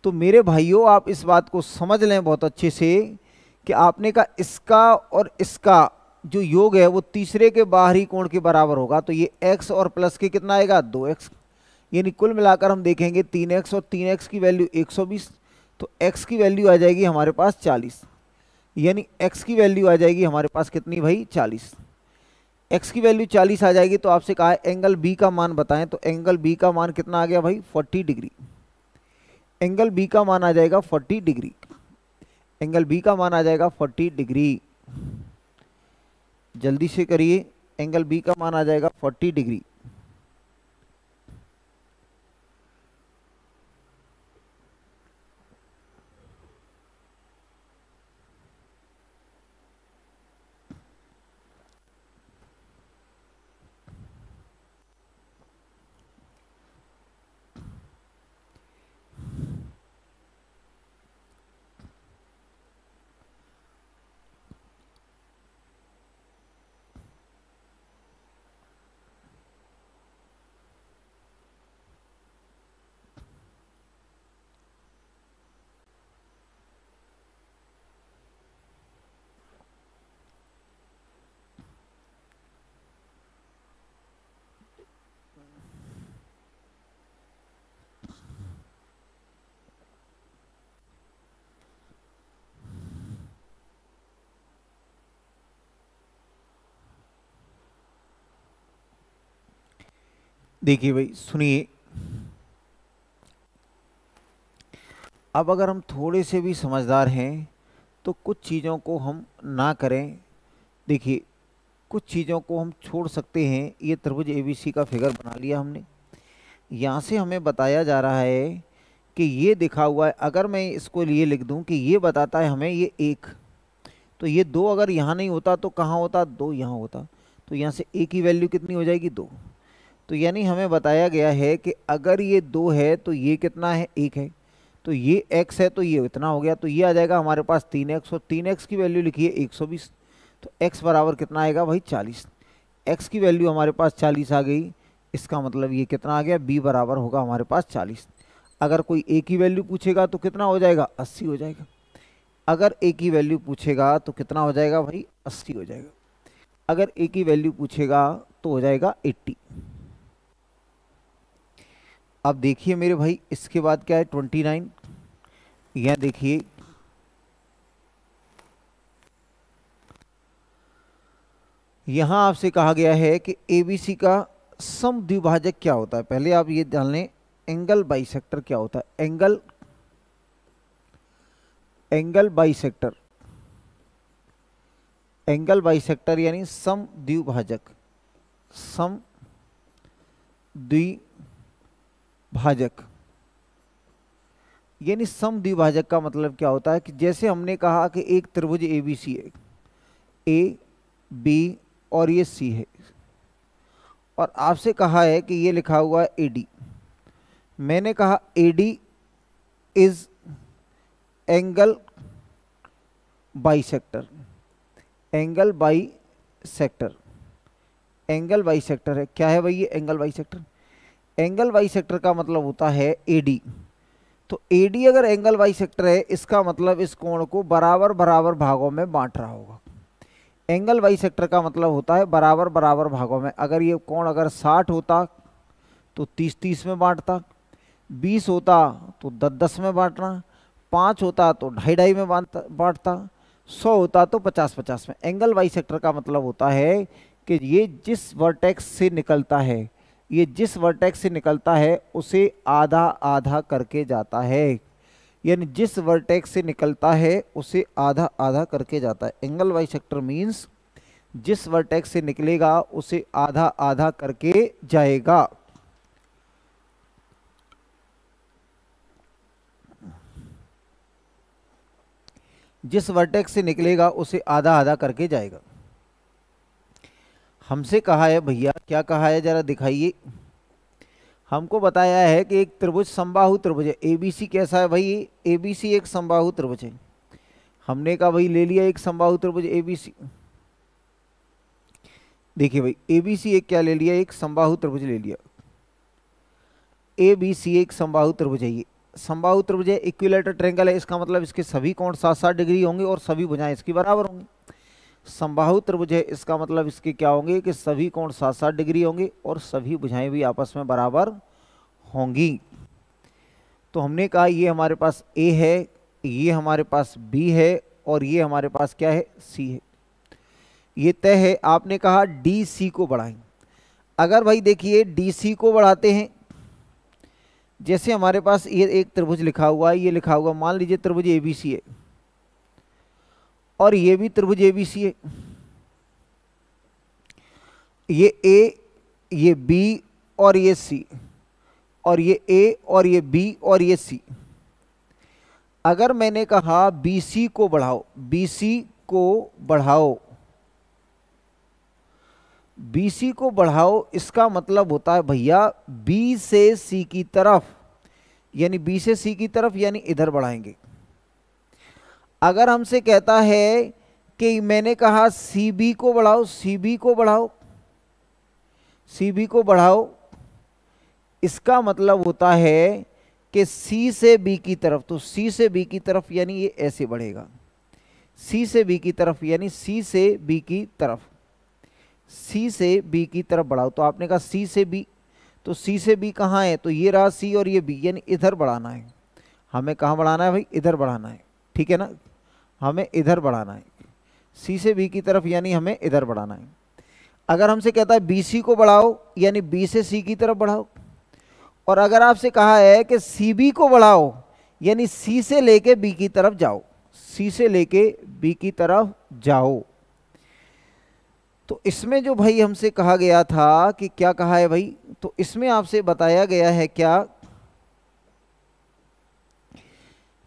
तो मेरे भाइयों आप इस बात को समझ लें बहुत अच्छे से कि आपने कहा इसका और इसका जो योग है वो तीसरे के बाहरी कोण के बराबर होगा, तो ये x और प्लस के कितना आएगा 2x। यानी कुल मिलाकर हम देखेंगे 3x और 3x की वैल्यू 120, तो x की वैल्यू आ जाएगी हमारे पास 40। यानी x की वैल्यू आ जाएगी हमारे पास कितनी भाई 40। x की वैल्यू 40 आ जाएगी तो आपसे कहा है एंगल b का मान बताएं, तो एंगल b का मान कितना आ गया भाई 40 डिग्री। एंगल b का मान आ जाएगा 40 डिग्री। एंगल b का मान आ जाएगा 40 डिग्री। जल्दी से करिए, एंगल b का मान आ जाएगा 40 डिग्री। देखिए भाई सुनिए, अब अगर हम थोड़े से भी समझदार हैं तो कुछ चीज़ों को हम ना करें। देखिए कुछ चीज़ों को हम छोड़ सकते हैं। ये त्रिभुज एबीसी का फिगर बना लिया हमने। यहाँ से हमें बताया जा रहा है कि ये दिखा हुआ है, अगर मैं इसको लिए लिख दूं कि ये बताता है हमें ये 1, तो ये 2 अगर यहाँ नहीं होता तो कहाँ होता 2 यहाँ होता, तो यहाँ से a की वैल्यू कितनी हो जाएगी 2। तो यानी हमें बताया गया है कि अगर ये 2 है तो ये कितना है 1 है, तो ये x है तो ये इतना हो गया, तो ये आ जाएगा हमारे पास 3x और 3x की वैल्यू लिखिए 120, तो x बराबर कितना आएगा भाई 40। x की वैल्यू हमारे पास 40 आ गई, इसका मतलब ये कितना आ गया b बराबर होगा हमारे पास 40। अगर कोई a की वैल्यू पूछेगा तो कितना हो जाएगा 80 हो जाएगा। अगर a की वैल्यू पूछेगा तो कितना हो जाएगा भाई 80 हो जाएगा। अगर a की वैल्यू पूछेगा तो हो जाएगा 80। अब देखिए मेरे भाई इसके बाद क्या है 29। यह देखिए यहां आपसे कहा गया है कि एबीसी का समद्विभाजक क्या होता है। पहले आप ये जान लें एंगल बाइसेक्टर क्या होता है। एंगल बाइसेक्टर, एंगल बाइसेक्टर यानी समद्विभाजक। समद्विभाजक यानी समद्विभाजक का मतलब क्या होता है कि जैसे हमने कहा कि एक त्रिभुज एबीसी है, ए बी और ये सी है, और आपसे कहा है कि ये लिखा हुआ है एडी। मैंने कहा AD is angle bisector. Angle bisector, angle bisector है। क्या है भाई ये एंगल बाइसेक्टर? एंगल बाइसेक्टर का मतलब होता है एडी। तो एडी अगर एंगल बाइसेक्टर है इसका मतलब इस कोण को बराबर बराबर भागों में बांट रहा होगा। एंगल बाइसेक्टर का मतलब होता है बराबर बराबर भागों में। अगर ये कोण अगर 60 होता तो 30-30 में बांटता, 20 होता तो 10-10 में बांटना, 5 होता तो 2.5-2.5 में बांटता, 100 होता तो 50-50 में। एंगल बाइसेक्टर का मतलब होता है कि ये जिस वर्टेक्स से निकलता है, ये जिस वर्टेक्स से निकलता है उसे आधा आधा करके जाता है। यानी जिस वर्टेक्स से निकलता है उसे आधा आधा करके जाता है। एंगल बाइसेक्टर मीन्स जिस वर्टेक्स से निकलेगा उसे आधा आधा करके जाएगा। जिस वर्टेक्स से निकलेगा उसे आधा आधा करके जाएगा। हमसे कहा है भैया, क्या कहा है जरा दिखाइए। हमको बताया है कि एक त्रिभुज समबाहु त्रिभुज है, एबीसी कैसा है भाई, एबीसी एक समबाहु त्रिभुज है। हमने कहा भाई ले लिया एक समबाहु त्रिभुज एबीसी। देखिए भाई एबीसी एक क्या ले लिया, एक समबाहु त्रिभुज ले लिया। एबीसी एक समबाहु त्रिभुज है, ये समबाहु त्रिभुज है, इक्विलैटरल ट्रायंगल है, इसका मतलब इसके सभी कोण 60-60 डिग्री होंगे और सभी भुजाएं इसकी बराबर होंगी। समबाहु त्रिभुज है, इसका मतलब इसके क्या होंगे कि सभी कोण 60-60 डिग्री होंगे और सभी भुजाएं भी आपस में बराबर होंगी। तो हमने कहा ये हमारे पास ए है, ये हमारे पास बी है और ये हमारे पास क्या है, सी है। ये तय है। आपने कहा डी सी को बढ़ाएं। अगर भाई देखिए डी सी को बढ़ाते हैं, जैसे हमारे पास ये एक त्रिभुज लिखा हुआ है, ये लिखा हुआ मान लीजिए त्रिभुज एबीसी है और ये भी त्रिभुज एबीसी है, ये ए, ये बी और ये सी, और ये ए और ये बी और ये सी। अगर मैंने कहा बीसी को बढ़ाओ, बीसी को बढ़ाओ, बीसी को बढ़ाओ, इसका मतलब होता है भैया बी से सी की तरफ, यानी बी से सी की तरफ यानी इधर बढ़ाएंगे। अगर हमसे कहता है कि मैंने कहा सीबी को बढ़ाओ, सीबी को बढ़ाओ, सीबी को बढ़ाओ, इसका मतलब होता है कि सी से बी की तरफ, तो सी से बी की तरफ यानी ये ऐसे बढ़ेगा, सी से बी की तरफ यानी सी से बी की तरफ, सी से बी की तरफ बढ़ाओ। तो आपने कहा सी से बी, तो सी से बी कहाँ है, तो ये रहा सी और ये बी, यानी इधर बढ़ाना है। हमें कहाँ बढ़ाना है भाई, इधर बढ़ाना है, ठीक है ना, हमें इधर बढ़ाना है, सी से बी की तरफ यानी हमें इधर बढ़ाना है। अगर हमसे कहता है बी सी को बढ़ाओ यानी बी से सी की तरफ बढ़ाओ, और अगर आपसे कहा है कि सी बी को बढ़ाओ यानी सी से लेके बी की तरफ जाओ, सी से लेके बी की तरफ जाओ। तो इसमें जो भाई हमसे कहा गया था कि क्या कहा है भाई, तो इसमें आपसे बताया गया है क्या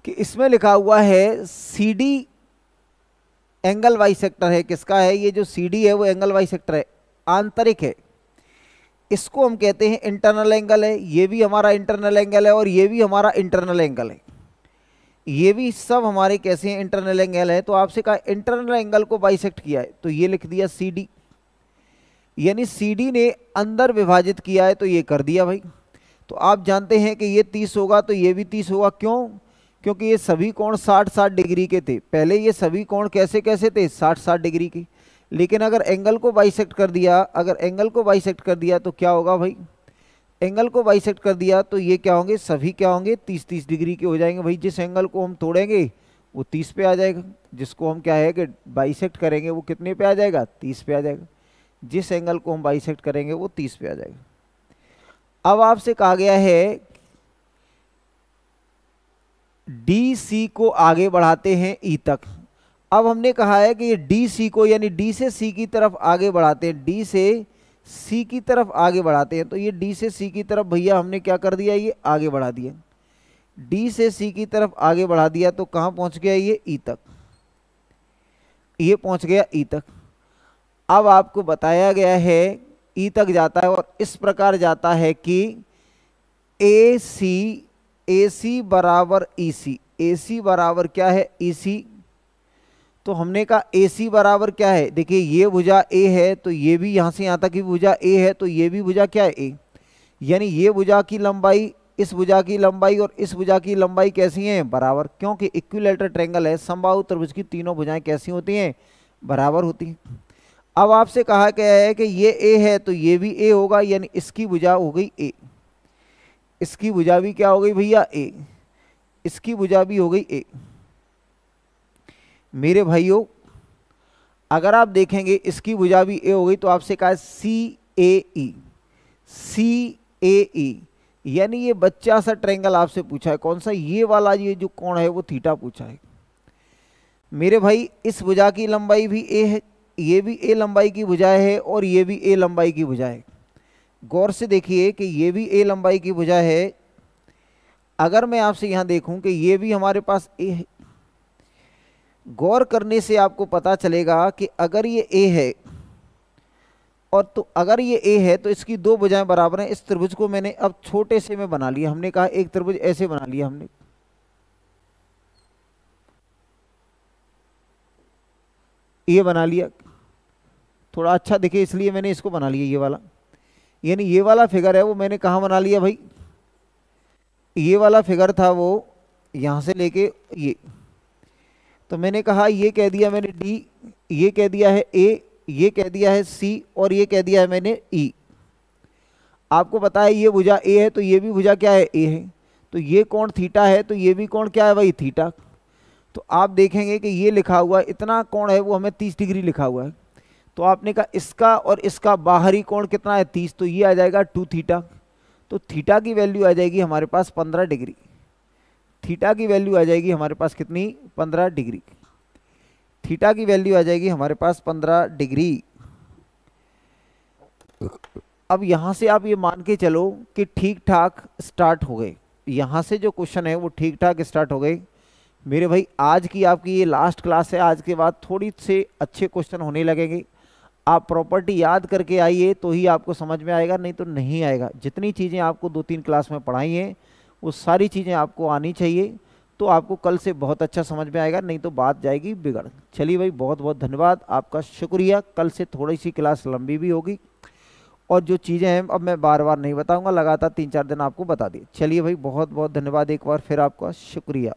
कि इसमें लिखा हुआ है सी डी एंगल बाइसेक्टर है। किसका है, ये जो सी डी है वो एंगल बाइसेक्टर है, आंतरिक है, इसको हम कहते हैं इंटरनल एंगल है। ये भी हमारा इंटरनल एंगल है और ये भी हमारा इंटरनल एंगल है, ये भी सब हमारे कैसे हैं, इंटरनल एंगल है। तो आपसे कहा इंटरनल एंगल को बाइसेक्ट किया है, तो ये लिख दिया सी डी, यानी सी डी ने अंदर विभाजित किया है, तो ये कर दिया भाई। तो आप जानते हैं कि ये 30 होगा तो ये भी 30 होगा, क्यों, क्योंकि ये सभी कोण 60-60 डिग्री के थे। पहले ये सभी कोण कैसे कैसे थे, 60-60 डिग्री के। लेकिन अगर एंगल को बाइसेक्ट कर दिया, अगर एंगल को बाइसेक्ट कर दिया तो क्या होगा भाई, एंगल को बाइसेक्ट कर दिया तो ये क्या होंगे, सभी क्या होंगे 30-30 डिग्री के हो जाएंगे भाई। जिस एंगल को हम तोड़ेंगे वो 30 पे आ जाएगा, जिसको हम क्या है कि बाइसेक्ट करेंगे वो कितने पे आ जाएगा, 30 पे आ जाएगा। जिस एंगल को हम बाइसेक्ट करेंगे वो 30 पे आ जाएगा। अब आपसे कहा गया है डी सी को आगे बढ़ाते हैं ई तक। अब हमने कहा है कि ये डी सी को यानी डी से सी की तरफ आगे बढ़ाते हैं, डी से सी की तरफ आगे बढ़ाते हैं। तो ये डी से सी की तरफ भैया हमने क्या कर दिया, ये आगे बढ़ा दिया, डी से सी की तरफ आगे बढ़ा दिया। तो कहाँ पहुंच गया, ये ई तक, ये पहुंच गया ई तक। अब आपको बताया गया है ई तक जाता है और इस प्रकार जाता है कि ए सी बराबर ई सी, ए सी बराबर क्या है, ई सी। तो हमने कहा ए सी बराबर क्या है, देखिए ये भुजा ए है तो ये भी यहाँ से यहाँ तक की भुजा ए है, तो ये भी भुजा क्या है ए, यानी ये भुजा की लंबाई, इस भुजा की लंबाई और इस भुजा की लंबाई कैसी हैं, बराबर, क्योंकि इक्विलैटरल ट्रायंगल है, समबाहु त्रिभुज की तीनों भुजाएं कैसी होती हैं, बराबर होती हैं। अब आपसे कहा गया है कि ये ए है तो ये भी ए होगा, यानी इसकी भुजा हो गई ए, इसकी भुजा भी क्या हो गई भैया ए, इसकी भुजा भी हो गई ए। मेरे भाइयों अगर आप देखेंगे इसकी भुजा भी ए हो गई, तो आपसे कहा सी ए ई, सी ए ई, यानी ये बच्चा सा ट्रायंगल आपसे पूछा है, कौन सा, ये वाला, ये जो कोण है वो थीटा पूछा है। मेरे भाई इस भुजा की लंबाई भी ए है, ये भी ए लंबाई की भुजा है और ये भी ए लंबाई की भुजा है। गौर से देखिए कि ये भी ए लंबाई की भुजा है। अगर मैं आपसे यहाँ देखूं कि ये भी हमारे पास ए है, गौर करने से आपको पता चलेगा कि अगर ये ए है और तो अगर ये ए है तो इसकी दो भुजाएं बराबर हैं। इस त्रिभुज को मैंने अब छोटे से में बना लिया। हमने कहा एक त्रिभुज ऐसे बना लिया हमने, ये बना लिया, थोड़ा अच्छा दिखे इसलिए मैंने इसको बना लिया ये वाला। यानी ये वाला फिगर है वो मैंने कहाँ बना लिया भाई, ये वाला फिगर था वो यहाँ से लेके ये, तो मैंने कहा ये कह दिया मैंने डी, ये कह दिया है ए, ये कह दिया है सी और ये कह दिया है मैंने ई। आपको पता है ये भुजा ए है तो ये भी भुजा क्या है, ए है। तो ये कोण थीटा है तो ये भी कोण क्या है भाई, थीटा। तो आप देखेंगे कि ये लिखा हुआ इतना कोण है वो हमें 30 डिग्री लिखा हुआ है। तो आपने कहा इसका और इसका बाहरी कोण कितना है 30, तो ये आ जाएगा 2 थीटा। तो थीटा की वैल्यू आ जाएगी हमारे पास 15 डिग्री। थीटा की वैल्यू आ जाएगी हमारे पास कितनी, 15 डिग्री। थीटा की वैल्यू आ जाएगी हमारे पास 15 डिग्री। अब यहाँ से आप ये मान के चलो कि ठीक ठाक स्टार्ट हो गए। यहाँ से जो क्वेश्चन है वो ठीक ठाक स्टार्ट हो गए मेरे भाई। आज की आपकी ये लास्ट क्लास है, आज के बाद थोड़ी से अच्छे क्वेश्चन होने लगेंगे। आप प्रॉपर्टी याद करके आइए तो ही आपको समझ में आएगा, नहीं तो नहीं आएगा। जितनी चीज़ें आपको 2-3 क्लास में पढ़ाई हैं वो सारी चीज़ें आपको आनी चाहिए, तो आपको कल से बहुत अच्छा समझ में आएगा, नहीं तो बात जाएगी बिगड़। चलिए भाई, बहुत बहुत धन्यवाद, आपका शुक्रिया। कल से थोड़ी सी क्लास लंबी भी होगी और जो चीज़ें हैं अब मैं बार बार नहीं बताऊंगा, लगातार 3-4 दिन आपको बता दिए। चलिए भाई, बहुत बहुत धन्यवाद, एक बार फिर आपका शुक्रिया।